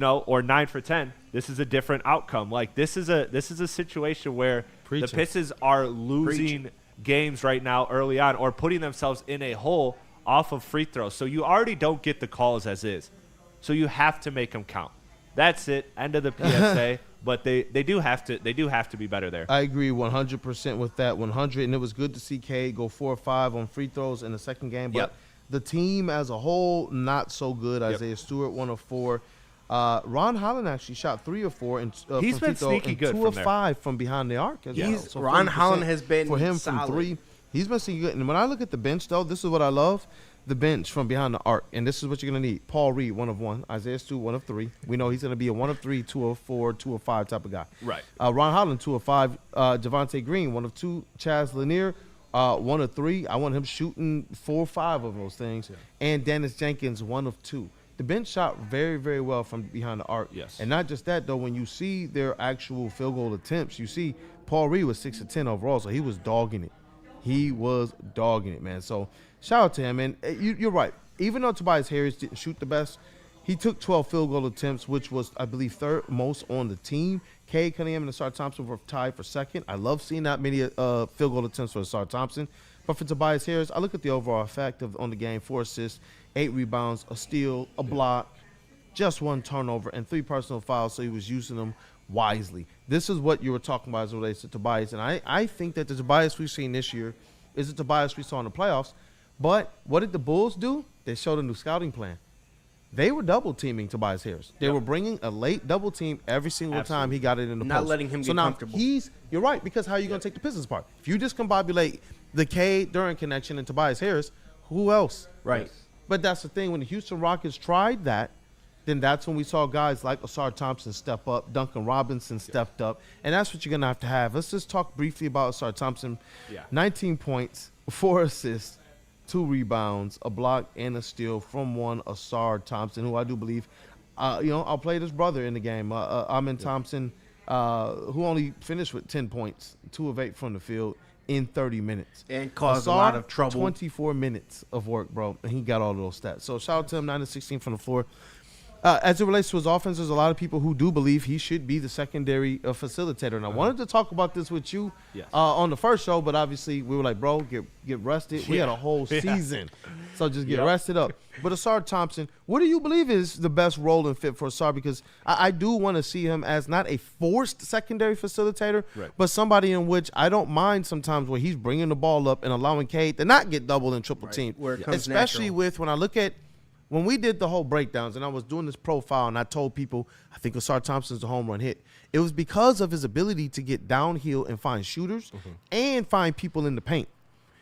or 9 for 10, this is a different outcome. Like, this is a situation where the Pistons are losing games right now early on, or putting themselves in a hole off of free throws. So you already don't get the calls as is. So you have to make them count. That's it. End of the PSA. But they do have to be better there. I agree 100% with that. 100, and it was good to see Cade go 4 or 5 on free throws in the second game. But the team as a whole, not so good. Isaiah Stewart 1 of 4. Ron Holland actually shot 3 or 4, and he's been sneaky good. 2 of 5 from behind the arc. So Ron Holland has been for him solid. from 3. He's been sneaky good. And when I look at the bench, though, this is what I love. The bench from behind the arc, and this is what you're going to need. Paul Reed, 1 of 1. Isaiah Stewart, 1 of 3. We know he's going to be a 1 of 3, 2 of 4, 2 of 5 type of guy. Right. Ron Holland, 2 of 5. Javonte Green, 1 of 2. Chaz Lanier, 1 of 3. I want him shooting 4 or 5 of those things. And Dennis Jenkins, 1 of 2. The bench shot very, very well from behind the arc. Yes. And not just that, though. When you see their actual field goal attempts, you see Paul Reed was 6 of 10 overall, so he was dogging it. He was dogging it, man. So shout out to him. And you're right. Even though Tobias Harris didn't shoot the best, he took 12 field goal attempts, which was, I believe, 3rd most on the team. Cade Cunningham and Asar Thompson were tied for 2nd. I love seeing that many field goal attempts for Asar Thompson. But for Tobias Harris, I look at the overall effect on the game: 4 assists, 8 rebounds, a steal, a block, just 1 turnover, and 3 personal fouls, so he was using them wisely. This is what you were talking about as it relates to Tobias. And I think that the Tobias we've seen this year is the Tobias we saw in the playoffs. But what did the Bulls do? They showed a new scouting plan. They were double teaming Tobias Harris. They were bringing a late double team every single time he got it in the post. Not letting him get comfortable. You're right, because how are you going to take the Pistons apart? If you discombobulate the Cade Duran connection and Tobias Harris, who else? Right. But that's the thing. When the Houston Rockets tried that, then that's when we saw guys like Ausar Thompson step up, Duncan Robinson stepped up, and that's what you're going to have. Let's just talk briefly about Ausar Thompson. 19 points, 4 assists, 2 rebounds, a block, and a steal from one Ausar Thompson, who I do believe, I'll play his brother in the game, Amon Thompson, who only finished with 10 points, 2 of 8 from the field in 30 minutes. And caused a lot of trouble. 24 minutes of work, bro, and he got all of those stats. So shout out to him, 9 of 16 from the floor. As it relates to his offense, there's a lot of people who do believe he should be the secondary facilitator. And I wanted to talk about this with you on the first show, but obviously we were like, bro, get rested. We had a whole season, so just get rested up. But Ausar Thompson, what do you believe is the best role and fit for Ausar? Because I do want to see him as not a forced secondary facilitator, but somebody in which I don't mind sometimes where he's bringing the ball up and allowing Cade to not get double and triple teamed. Especially with when I look at when we did the whole breakdowns and I was doing this profile and I told people I think Ausar Thompson's a home run hit, it was because of his ability to get downhill and find shooters and find people in the paint.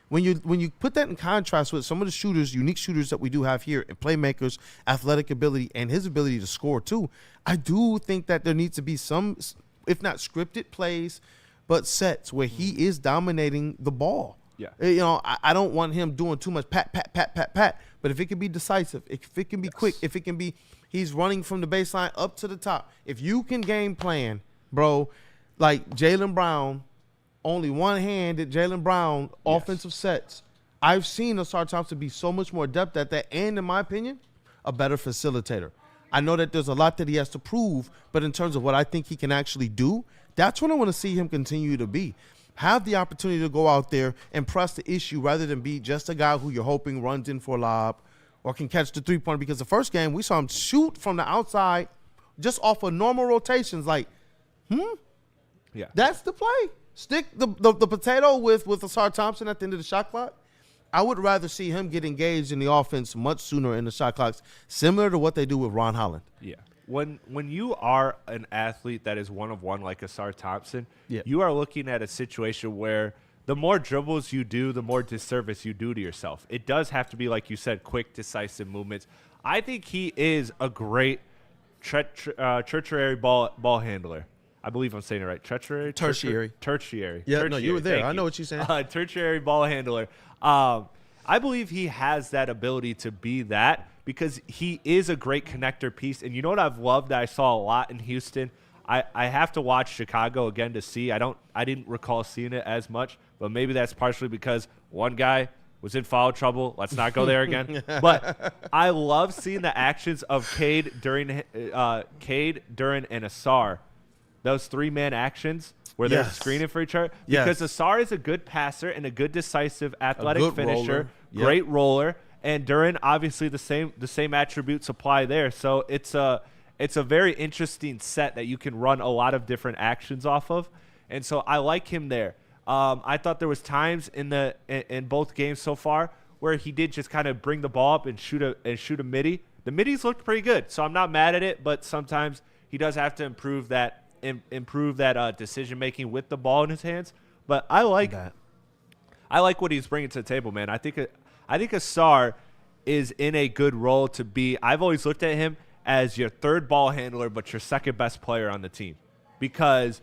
When you put that in contrast with some of the shooters, unique shooters that we do have here, and playmakers, athletic ability, and his ability to score too, I do think that there needs to be some, if not scripted plays, but sets where he is dominating the ball. I don't want him doing too much pat, but if it can be decisive, if it can be quick, if it can be he's running from the baseline up to the top. If you can game plan, bro, like Jaylen Brown, only one-handed Jaylen Brown offensive sets. I've seen Ausar Thompson be so much more adept at that and, in my opinion, a better facilitator. I know that there's a lot that he has to prove, but in terms of what I think he can actually do, that's what I want to see him continue to be. Have the opportunity to go out there and press the issue rather than be just a guy who you're hoping runs in for a lob or can catch the three-pointer. Because the first game, we saw him shoot from the outside just off of normal rotations. Like, that's the play. Stick the potato with Ausar Thompson at the end of the shot clock. I would rather see him get engaged in the offense much sooner in the shot clocks, similar to what they do with Ron Holland. Yeah. When you are an athlete that is one of one like Ausar Thompson, you are looking at a situation where the more dribbles you do, the more disservice you do to yourself. It does have to be, like you said, quick, decisive movements. I think he is a great tertiary ball handler. I believe I'm saying it right. Tertiary. Yeah, no, you were there. I know what you're saying. Tertiary ball handler. I believe he has that ability to be that because he is a great connector piece. And you know what I've loved that I saw a lot in Houston? I have to watch Chicago again to see. I didn't recall seeing it as much, but maybe that's partially because one guy was in foul trouble. Let's not go there again. But I love seeing the actions of Cade, Duran, and Ausar. Those 3-man actions where they're screening for each other. Because Ausar is a good passer and a good decisive athletic finisher, great roller. And Duran, obviously the same attributes apply there. So it's a very interesting set that you can run a lot of different actions off of. And so I like him there. I thought there was times in both games so far where he did just kind of bring the ball up and shoot a midi. The middies looked pretty good, so I'm not mad at it. But sometimes he does have to improve that decision making with the ball in his hands. But I like that. I like what he's bringing to the table, man. I think Ausar is in a good role to be. I've always looked at him as your third ball handler, but your second best player on the team, because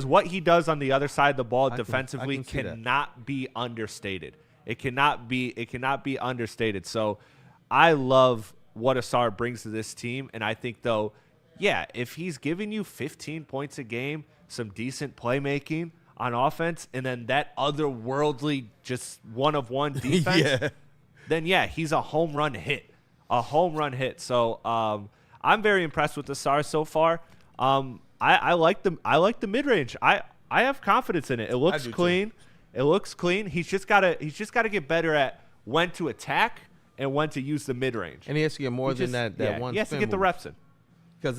what he does on the other side of the ball defensively cannot be understated. It cannot be understated. So I love what Ausar brings to this team, and I think though, if he's giving you 15 points a game, some decent playmaking on offense, and then that otherworldly just one-of-one defense, then he's a home run hit. So I'm very impressed with Ausar so far. I like the mid-range. I have confidence in it. It looks clean. It looks clean. He's just gotta get better at when to attack and when to use the mid-range. And he has to get more than that one. He has to get the reps in. Because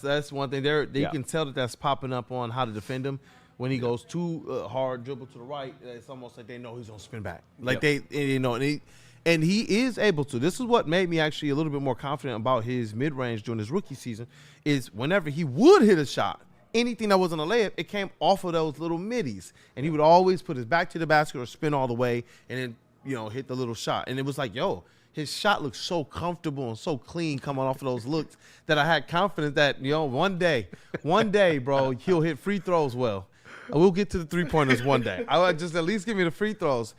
that's one thing. You can tell that's popping up on how to defend him. When he goes too hard, dribble to the right, it's almost like they know he's gonna spin back. Like Yep. and he is able to. This is what made me actually a little bit more confident about his mid-range during his rookie season. Is whenever he would hit a shot, anything that wasn't a layup, it came off of those little middies, and he would always put his back to the basket or spin all the way, and then hit the little shot. And it was like, his shot looked so comfortable and so clean coming off of those looks that I had confidence that one day, bro, he'll hit free throws well. We'll get to the three-pointers one day. I would just at least give me the free throws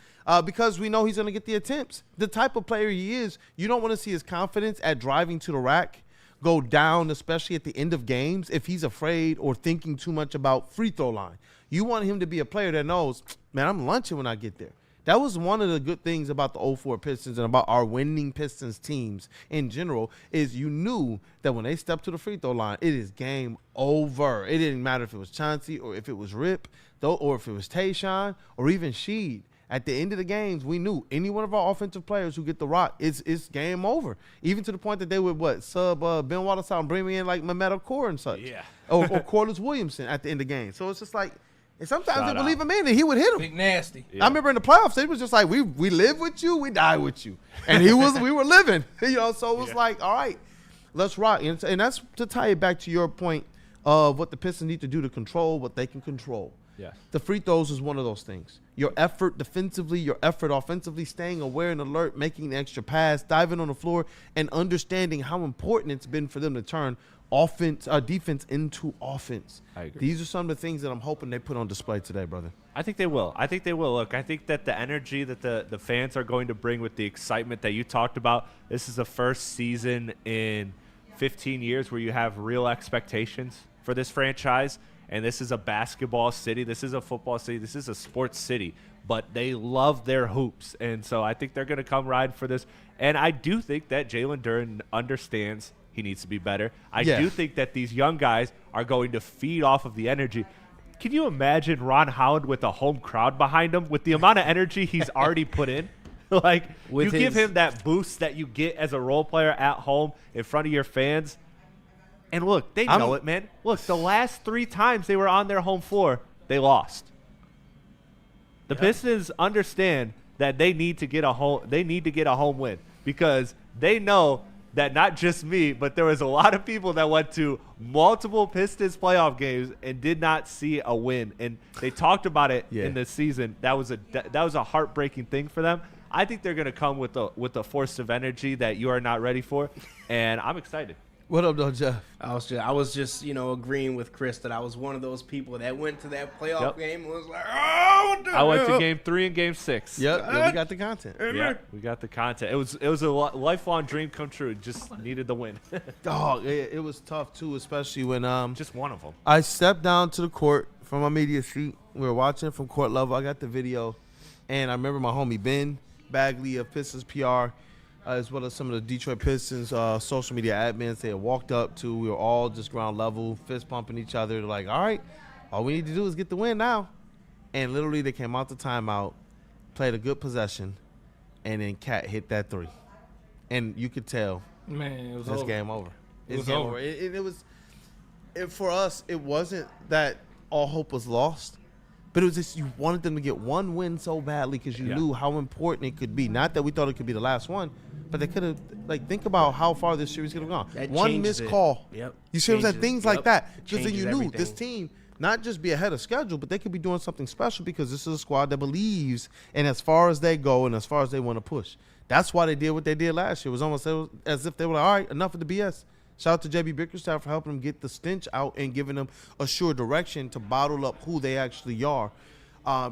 because we know he's going to get the attempts. The type of player he is, you don't want to see his confidence at driving to the rack go down, especially at the end of games, if he's afraid or thinking too much about free throw line. You want him to be a player that knows, man, I'm lunching when I get there. That was one of the good things about the 04 Pistons and about our winning Pistons teams in general is you knew that when they stepped to the free throw line, it is game over. It didn't matter if it was Chauncey or if it was Rip, or if it was Tayshaun or even Sheed. At the end of the games, we knew any one of our offensive players who get the rock, it's game over. Even to the point that they would sub Ben Wallace out and bring me in like Mehmet Okur and such. Yeah. or Corliss Williamson at the end of the game. So it's just like, and sometimes Shout they would leave out. him in and he would hit him. Big nasty. Yeah. I remember in the playoffs, it was just like, we live with you, we die with you. And we were living, so it was like, all right, let's rock. And that's to tie it back to your point of what the Pistons need to do to control what they can control. Yes. The free throws is one of those things. Your effort defensively, your effort offensively, staying aware and alert, making the extra pass, diving on the floor, and understanding how important it's been for them to turn defense into offense. I agree. These are some of the things that I'm hoping they put on display today, brother. I think they will. Look, I think that the energy that the fans are going to bring with the excitement that you talked about, this is the first season in 15 years where you have real expectations for this franchise. And this is a basketball city. This is a football city. This is a sports city. But they love their hoops. And so I think they're going to come ride for this. And I do think that Jalen Duren understands he needs to be better. I do think that these young guys are going to feed off of the energy. Can you imagine Ron Howard with a home crowd behind him with the amount of energy he's already put in? Give him that boost that you get as a role player at home in front of your fans. And look, they know it, man. Look, the last 3 times they were on their home floor, they lost. The Pistons understand that they need to get a home win because they know that not just me, but there was a lot of people that went to multiple Pistons playoff games and did not see a win. And they talked about it in the season. That was a heartbreaking thing for them. I think they're going to come with a force of energy that you are not ready for, and I'm excited. What up, though, Jeff? I was just agreeing with Chris that I was one of those people that went to that playoff game and was like, oh, what the I went to hell? game 3 and game 6. Yep, we got the content. Yeah, we got the content. It was a lifelong dream come true. Just needed the win. Dog, it was tough too, especially when just one of them. I stepped down to the court from my media seat. We were watching it from court level. I got the video, and I remember my homie Ben Bagley of Pistons PR, as well as some of the Detroit Pistons social media admins they had walked up to. We were all just ground level, fist pumping each other. They're like, all right, all we need to do is get the win now. And literally they came out the timeout, played a good possession, and then Cat hit that 3. And you could tell, man, it was it's over. game over. It was game over. For us, it wasn't that all hope was lost. But it was just you wanted them to get one win so badly because you knew how important it could be. Not that we thought it could be the last one, but they could have, think about how far this series could have gone. That one missed call. Yep. You see what I'm saying? Things like that. Because then Changes you knew everything. this team not just be ahead of schedule, but they could be doing something special because this is a squad that believes in as far as they go and as far as they want to push. That's why they did what they did last year. It was almost as if they were like, all right, enough of the BS. Shout out to JB Bickerstaff for helping them get the stench out and giving them a sure direction to bottle up who they actually are.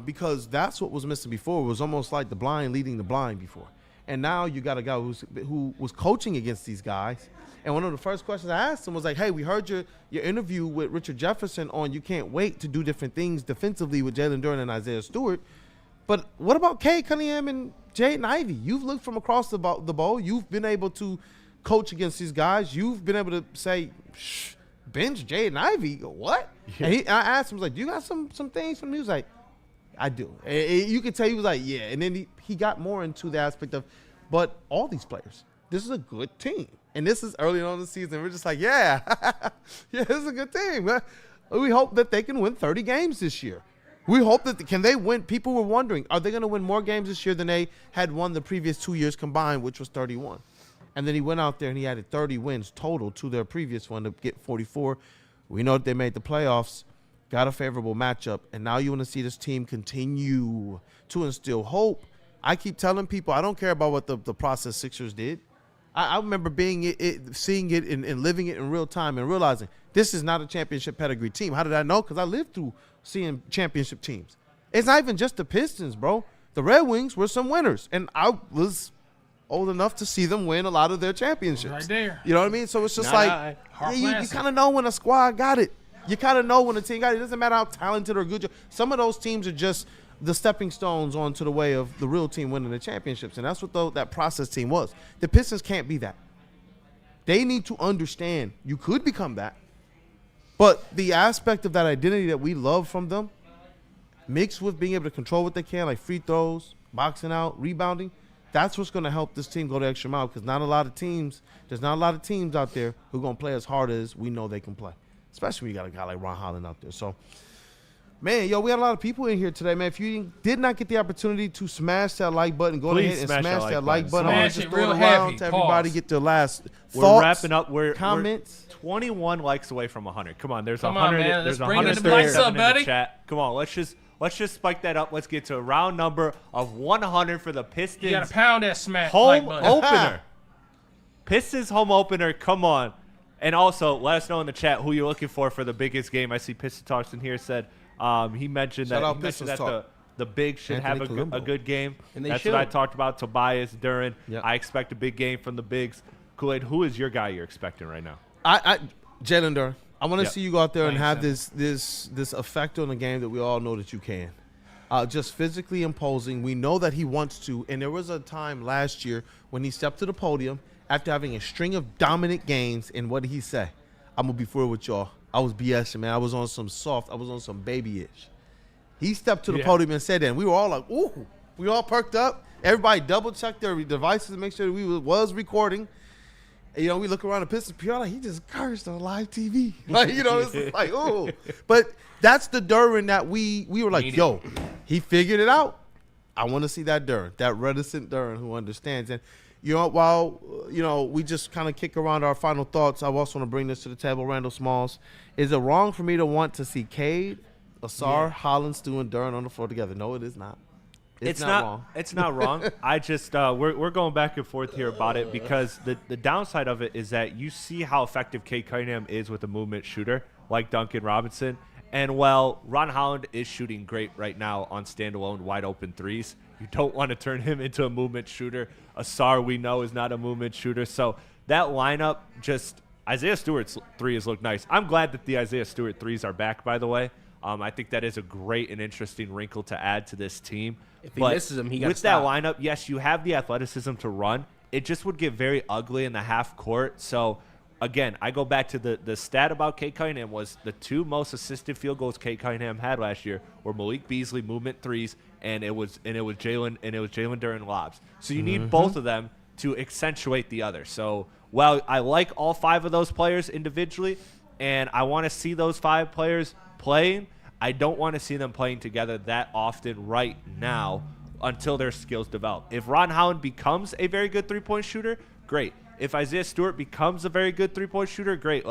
Because that's what was missing before. It was almost like the blind leading the blind before. And now you got a guy who was coaching against these guys. And one of the first questions I asked him was like, hey, we heard your interview with Richard Jefferson on you can't wait to do different things defensively with Jalen Duren and Isaiah Stewart. But what about Cade Cunningham and Jaden Ivey? You've looked from across the bowl. You've been able to coach against these guys. You've been able to say, bench Jaden Ivey. What? Yeah. And I asked him, I was like, do you got some things from him? He was like, I do. You could tell he was like, yeah. And then he got more into the aspect of, but all these players, this is a good team. And this is early on in the season. We're just like, yeah, this is a good team. We hope that they can win 30 games this year. We hope that can they win? People were wondering, are they going to win more games this year than they had won the previous 2 years combined, which was 31. And then he went out there and he added 30 wins total to their previous one to get 44. We know that they made the playoffs, got a favorable matchup, and now you want to see this team continue to instill hope. I keep telling people I don't care about what the process Sixers did. I remember seeing it and living it in real time and realizing this is not a championship pedigree team. How did I know? Because I lived through seeing championship teams. It's not even just the Pistons, bro. The Red Wings were some winners, and I was old enough to see them win a lot of their championships. Right there. You know what I mean? So it's just you kind of know when a squad got it. You kind of know when a team got it. It doesn't matter how talented or good you are. Some of those teams are just the stepping stones onto the way of the real team winning the championships, and that's what that process team was. The Pistons can't be that. They need to understand you could become that, but the aspect of that identity that we love from them, mixed with being able to control what they can, like free throws, boxing out, rebounding, that's what's going to help this team go the extra mile, because there's not a lot of teams out there who are going to play as hard as we know they can play, especially when you got a guy like Ron Holland out there. So, man, we had a lot of people in here today, man. If you did not get the opportunity to smash that like button, go ahead and smash that like button. I want to just throw it around to everybody get their last thoughts. We're wrapping up. Comments. We're 21 likes away from 100. Come on, there's Come 100. on, man. There's Let's bring the 137 likes up, in buddy. the chat. Come on, let's just spike that up. Let's get to a round number of 100 for the Pistons. You got to pound that smash home like button. opener. Pistons home opener. Come on. And also, let us know in the chat who you're looking for the biggest game. I see Piston Talks in here said he mentioned that the big should have a good game. And that's what I talked about. Tobias, Duren. Yep. I expect a big game from the bigs. Kool Aid, who is your guy you're expecting right now? Jalen Duren. I want to see you go out there and have this effect on the game that we all know that you can. Just physically imposing. We know that he wants to. And there was a time last year when he stepped to the podium after having a string of dominant games. And what did he say? I'm going to be real with y'all. I was BSing, man. I was on some babyish. He stepped to the podium and said that. And we were all like, ooh. We all perked up. Everybody double-checked their devices to make sure that we was recording. You know, we look around the Pistons, PR, like, he just cursed on live TV. Like, you know, it's like, ooh. But that's the Duren that we were like, yo, he figured it out. I want to see that Duren, that reticent Duren who understands. And, you know, while, you know, we just kind of kick around our final thoughts, I also want to bring this to the table, Randall Smalls. Is it wrong for me to want to see Cade, Asar, Holland, Stu, and Duren on the floor together? No, it is not. It's not wrong. It's not wrong. I just we're going back and forth here about it because the downside of it is that you see how effective Cade Cunningham is with a movement shooter like Duncan Robinson. And while Ron Holland is shooting great right now on standalone wide open threes, you don't want to turn him into a movement shooter. Asar, we know, is not a movement shooter. So that lineup, just Isaiah Stewart's threes look nice. I'm glad that the Isaiah Stewart threes are back, by the way. I think that is a great and interesting wrinkle to add to this team. If he misses him, he got to stop. With that lineup, yes, you have the athleticism to run. It just would get very ugly in the half court. So, again, I go back to the stat about Cade Cunningham was the two most assisted field goals Cade Cunningham had last year were Malik Beasley movement threes and it was Jalen Duren lobs. So you need both of them to accentuate the other. So while I like all five of those players individually, and I want to see those five players playing, I don't want to see them playing together that often right now until their skills develop. If Ron Holland becomes a very good three-point shooter, great. If Isaiah Stewart becomes a very good three-point shooter, great.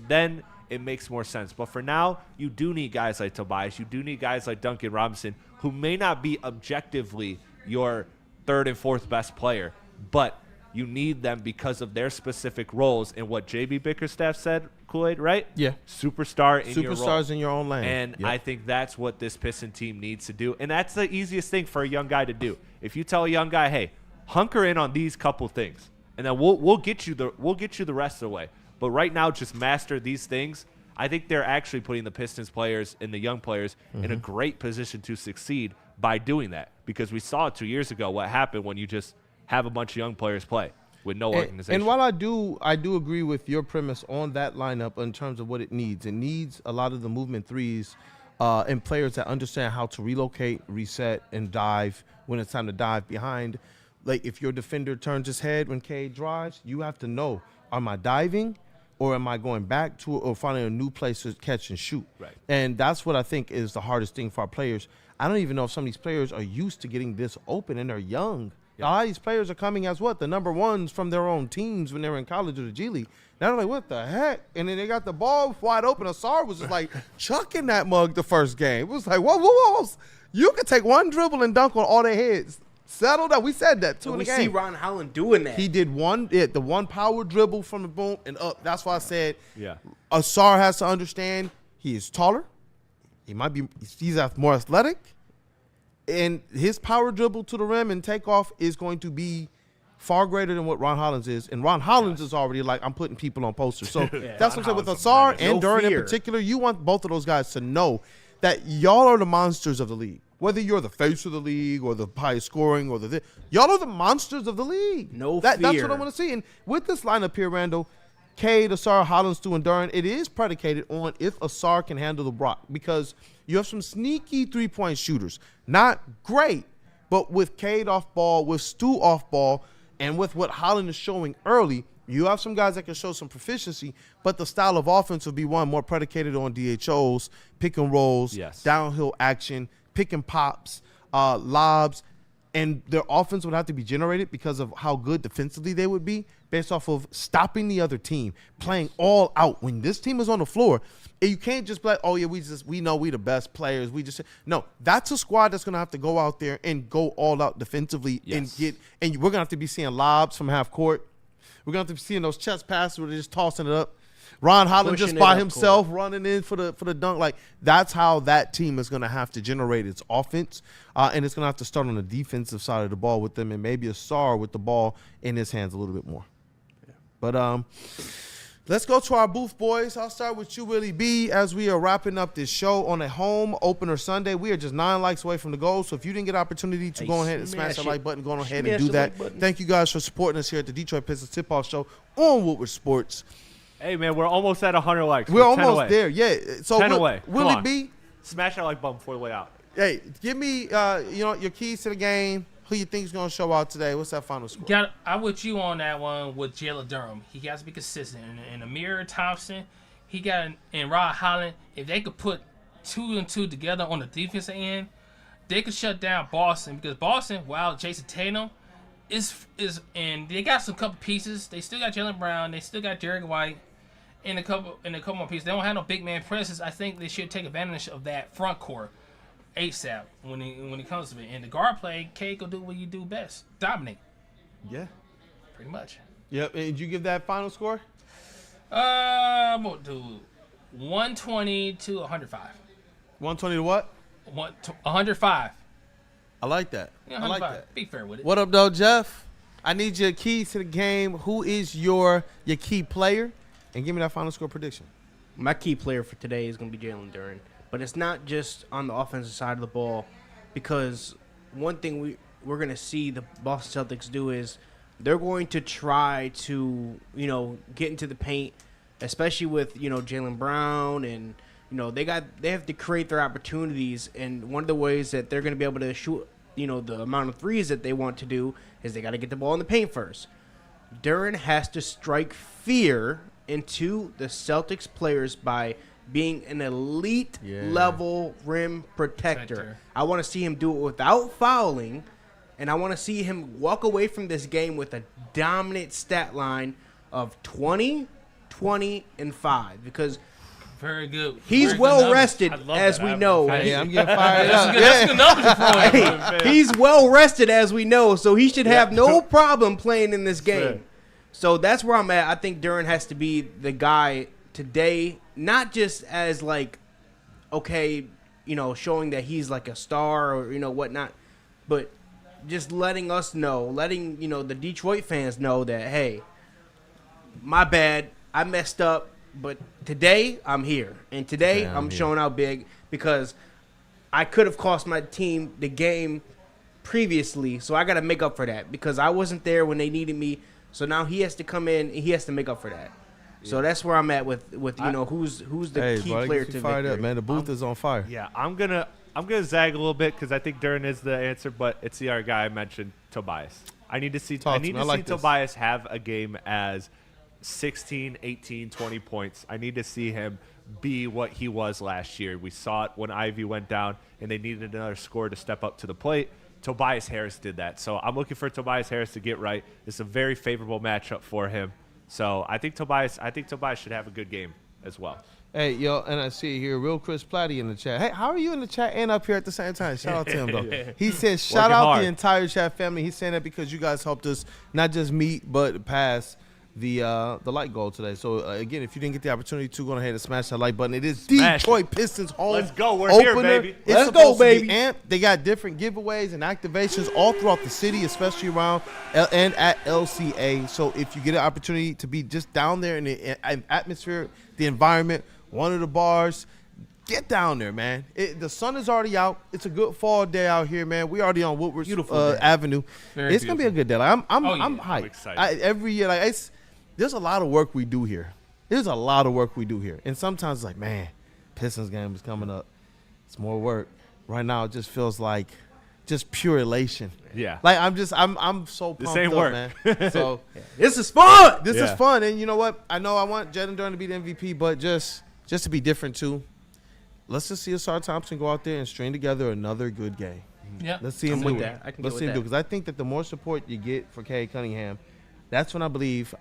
Then it makes more sense. But for now, you do need guys like Tobias. You do need guys like Duncan Robinson, who may not be objectively your third and fourth best player, but you need them because of their specific roles and what J.B. Bickerstaff said, Kool Aid, right? Yeah. Superstars in your own lane. And I think that's what this Piston team needs to do. And that's the easiest thing for a young guy to do. If you tell a young guy, hey, hunker in on these couple things, and then we'll get you the rest of the way. But right now, just master these things. I think they're actually putting the Pistons players and the young players in a great position to succeed by doing that. Because we saw 2 years ago what happened when you just have a bunch of young players play with no organization. And while I do agree with your premise on that lineup in terms of what it needs a lot of the movement threes and players that understand how to relocate, reset, and dive when it's time to dive behind. Like if your defender turns his head when Cade drives, you have to know, am I diving? or am I going back to it or finding a new place to catch and shoot? Right. And that's what I think is the hardest thing for our players. I don't even know if some of these players are used to getting this open, and they're young. Yeah. A lot of these players are coming as what? The number ones from their own teams when they were in college or the G League. Now they're like, what the heck? And then they got the ball wide open. Asar was just like chucking that mug the first game. It was like, whoa. You can take one dribble and dunk on all their heads. Settle down. We said that too in the game. We see Ron Holland doing that. He did the one power dribble from the boom and up. That's why I said Asar has to understand he is taller. He's more athletic. And his power dribble to the rim and takeoff is going to be far greater than what Ron Hollins is. And Ron Hollins is already like, I'm putting people on posters. So that's what I'm saying with Asar and Duren in particular. You want both of those guys to know that y'all are the monsters of the league. Whether you're the face of the league or the highest scoring or y'all are the monsters of the league. That's what I want to see. And with this lineup here, Randall, Cade, Asar, Hollins, Stu, and Duren, it is predicated on if Asar can handle the block, because you have some sneaky three-point shooters. Not great, but with Cade off ball, with Stu off ball, and with what Holland is showing early, you have some guys that can show some proficiency, but the style of offense will be more predicated on DHOs, pick and rolls, downhill action, pick and pops, lobs, and their offense would have to be generated because of how good defensively they would be based off of stopping the other team, playing all out. When this team is on the floor, you can't just be like, oh, yeah, we know we the best players. No, that's a squad that's going to have to go out there and go all out defensively and we're going to have to be seeing lobs from half court. We're going to have to be seeing those chest passes where they're just tossing it up. Ron Holland just by himself running in for the dunk. Like, that's how that team is going to have to generate its offense. And it's going to have to start on the defensive side of the ball with them, and maybe Asar with the ball in his hands a little bit more. Yeah. But let's go to our booth, boys. I'll start with you, Willie B, as we are wrapping up this show on a home opener Sunday. We are just 9 likes away from the goal. So if you didn't get an opportunity to go ahead and smash that like button, go ahead and do that. Thank you guys for supporting us here at the Detroit Pistons Tip-Off Show on Woodward Sports. Hey, man, we're almost at 100 likes. We're almost there, yeah. So 10 away. Will it be? Smash that like button before the way out. Hey, give me your keys to the game. Who you think is going to show out today? What's that final score? I'm with you on that one with Jalen Durham. He has to be consistent. And Amir Thompson, and Rod Holland, if they could put 2 and 2 together on the defensive end, they could shut down Boston. Because Boston, while Jason Tatum is and they got some couple pieces. They still got Jaylen Brown. They still got Derek White. In a couple more pieces. They don't have no big man presence. I think they should take advantage of that front court ASAP when it comes to it. And the guard play, Cade will do what you do best. Dominate. Yeah. Pretty much. Yep. And did you give that final score? I'm going to do 120 to 105. 120 to what? 105. I like that. Yeah, I like that. Be fair with it. What up, though, Jeff? I need your keys to the game. Who is your key player? And give me that final score prediction. My key player for today is going to be Jalen Duren. But it's not just on the offensive side of the ball, because one thing we're going to see the Boston Celtics do is they're going to try to, get into the paint, especially with, Jaylen Brown, and, they have to create their opportunities. And one of the ways that they're going to be able to shoot, the amount of threes that they want to do is they got to get the ball in the paint first. Duren has to strike fear into the Celtics players by being an elite level rim protector. I want to see him do it without fouling, and I want to see him walk away from this game with a dominant stat line of 20, 20, and 5, because very good. He's well rested, as we know. Hey, I'm getting fired up. That's good numbers for him. He's well rested, as we know, so he should have no problem playing in this game. Sure. So that's where I'm at. I think Duren has to be the guy today, not just as showing that he's like a star or, whatnot, but just letting us know, the Detroit fans know that, hey, my bad, I messed up, but today I'm here. And today I'm showing out big, because I could have cost my team the game previously, so I got to make up for that, because I wasn't there when they needed me. So now he has to come in and he has to make up for that. Yeah. So that's where I'm at with who's the key player to fired up, man. The booth is on fire. Yeah, I'm gonna zag a little bit because I think Duren is the answer, but it's the other guy I mentioned, Tobias. I need to see Tobias have a game as 16, 18, 20 points. I need to see him be what he was last year. We saw it when Ivy went down and they needed another scorer to step up to the plate. Tobias Harris did that. So I'm looking for Tobias Harris to get right. It's a very favorable matchup for him. So I think Tobias should have a good game as well. Hey, yo, and I see here, real Chris Platte in the chat. Hey, how are you in the chat and up here at the same time? Shout out to him, though. He says, shout out the entire chat family. He's saying that because you guys helped us not just meet, but pass the like goal today. So, again, if you didn't get the opportunity to, go ahead and smash that like button. It is Detroit Pistons home Let's go. We're opener. here, baby. Let's go, baby. Amped. They got different giveaways and activations all throughout the city, especially around and at LCA. So, if you get an opportunity to be just down there in the atmosphere, the environment, one of the bars, get down there, man. The sun is already out. It's a good fall day out here, man. We already on Woodward Avenue. It's gonna be a good day. Like, I'm hyped. I'm excited. Every year, like there's a lot of work we do here. And sometimes it's like, man, Pistons game is coming up. It's more work. Right now, it just feels like just pure elation. Yeah. Like I'm so pumped This ain't up, work. man. So this is fun. This is fun. And you know what? I know I want Jalen Durden to be the MVP, but just to be different too, let's just see Asar Thompson go out there and string together another good game. Yeah. Let's see him do it. Let's see him do it, because I think that the more support you get for Cade Cunningham, that's when I believe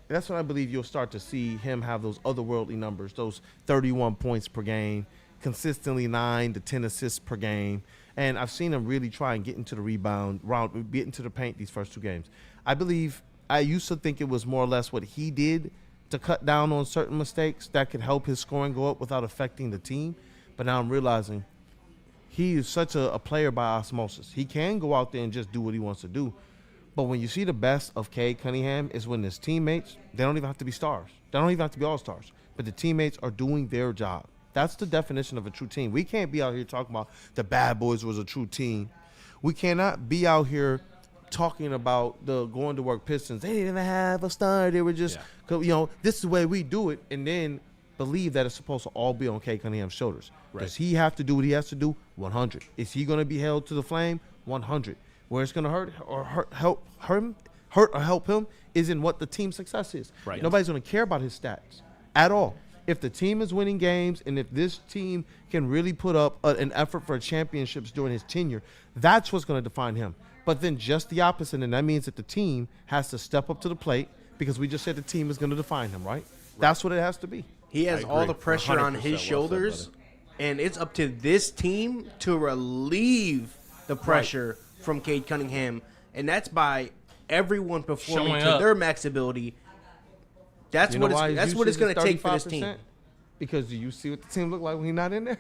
you'll start to see him have those otherworldly numbers, those 31 points per game, consistently 9 to 10 assists per game. And I've seen him really try and get into the get into the paint these first 2 games. I used to think it was more or less what he did to cut down on certain mistakes that could help his scoring go up without affecting the team. But now I'm realizing he is such a player by osmosis. He can go out there and just do what he wants to do. But when you see the best of Cade Cunningham is when his teammates, they don't even have to be stars. They don't even have to be all-stars. But the teammates are doing their job. That's the definition of a true team. We can't be out here talking about the Bad Boys was a true team. We cannot be out here talking about the going to work Pistons. They didn't even have a star. They were just, this is the way we do it, and then believe that it's supposed to all be on Cade Cunningham's shoulders. Right. Does he have to do what he has to do? 100. Is he going to be held to the flame? 100. Where it's going to help him is in what the team's success is. Right. Nobody's going to care about his stats at all. If the team is winning games and if this team can really put up an effort for championships during his tenure, that's what's going to define him. But then just the opposite, and that means that the team has to step up to the plate because we just said the team is going to define him, right? That's what it has to be. He has all the pressure on his shoulders, and it's up to this team to relieve the pressure from Cade Cunningham, and that's by everyone performing to their max ability. That's what it's going to take for this team. Because do you see what the team look like when he's not in there?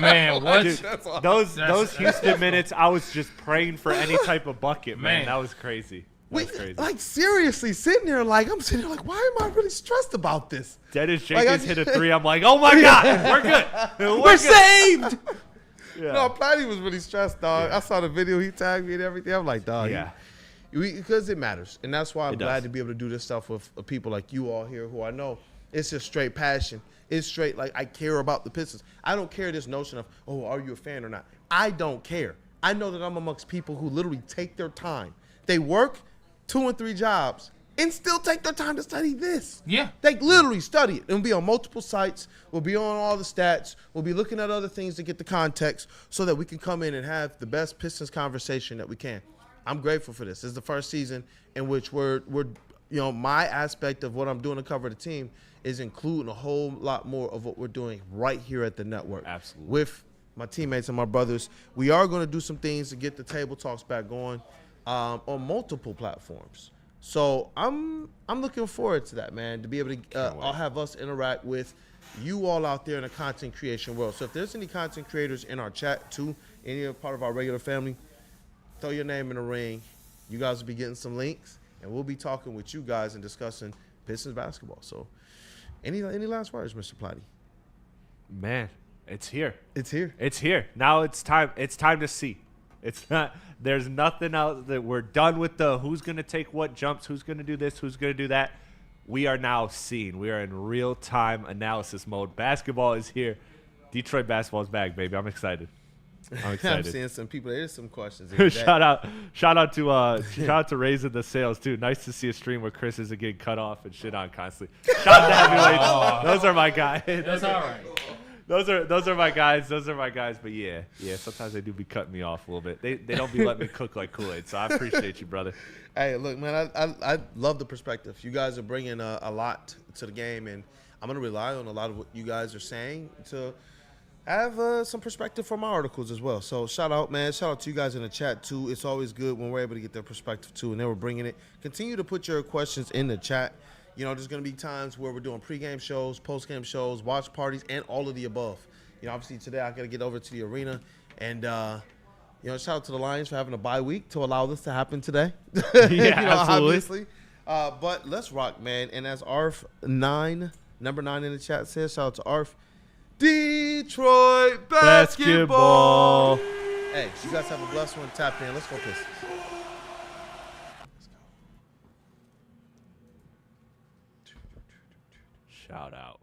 Man, what? Dude, those Houston minutes, I was just praying for any type of bucket, man. That was crazy. Like, seriously, I'm sitting there like, why am I really stressed about this? Dennis Jenkins hit a 3. I'm like, oh, my God, we're good. We're saved. Yeah. No, Platte was really stressed, dog. I saw the video. He tagged me and everything. I'm like, dog. Yeah. Because it matters. And that's why I'm glad to be able to do this stuff with people like you all here who I know. It's just straight passion. It's straight like I care about the Pistons. I don't care this notion of, oh, are you a fan or not? I don't care. I know that I'm amongst people who literally take their time. They work 2 and 3 jobs and still take their time to study this. Yeah. They literally study it. It'll be on multiple sites. We'll be on all the stats. We'll be looking at other things to get the context so that we can come in and have the best Pistons conversation that we can. I'm grateful for this. This is the first season in which we're my aspect of what I'm doing to cover the team is including a whole lot more of what we're doing right here at the network. Absolutely. With my teammates and my brothers. We are going to do some things to get the table talks back going on multiple platforms. So I'm looking forward to that, man, to be able to I'll have us interact with you all out there in the content creation world. So if there's any content creators in our chat too, any part of our regular family, throw your name in the ring. You guys will be getting some links, and we'll be talking with you guys and discussing Pistons basketball. So any last words, Mr. Platte? Man, it's here. It's here. It's here. Now it's time. It's time to see. It's not. There's nothing else that we're done with the who's going to take what jumps, who's going to do this, who's going to do that. We are now seeing. We are in real-time analysis mode. Basketball is here. Detroit basketball is back, baby. I'm excited. I'm excited. I'm seeing some people. There's some questions. In shout out to raising the sales too. Nice to see a stream where Chris isn't getting cut off and shit on constantly. Shout out to Heavyweights. Those are my guys. That's all right. Those are my guys. Those are my guys. But yeah. Sometimes they do be cutting me off a little bit. They don't be letting me cook like Kool Aid. So I appreciate you, brother. Hey, look, man, I love the perspective. You guys are bringing a lot to the game, and I'm gonna rely on a lot of what you guys are saying to have some perspective from my articles as well. So shout out, man. Shout out to you guys in the chat too. It's always good when we're able to get their perspective too, and they were bringing it. Continue to put your questions in the chat. You know, there's going to be times where we're doing pregame shows, postgame shows, watch parties, and all of the above. You know, obviously today I got to get over to the arena, and you know, shout out to the Lions for having a bye week to allow this to happen today. Yeah, you know, absolutely. Obviously. But let's rock, man. And as ARF9, number 9 in the chat says, shout out to ARF. Detroit basketball. Hey, you guys have a blessed one. Tap in. Let's go Pistons. Shout out.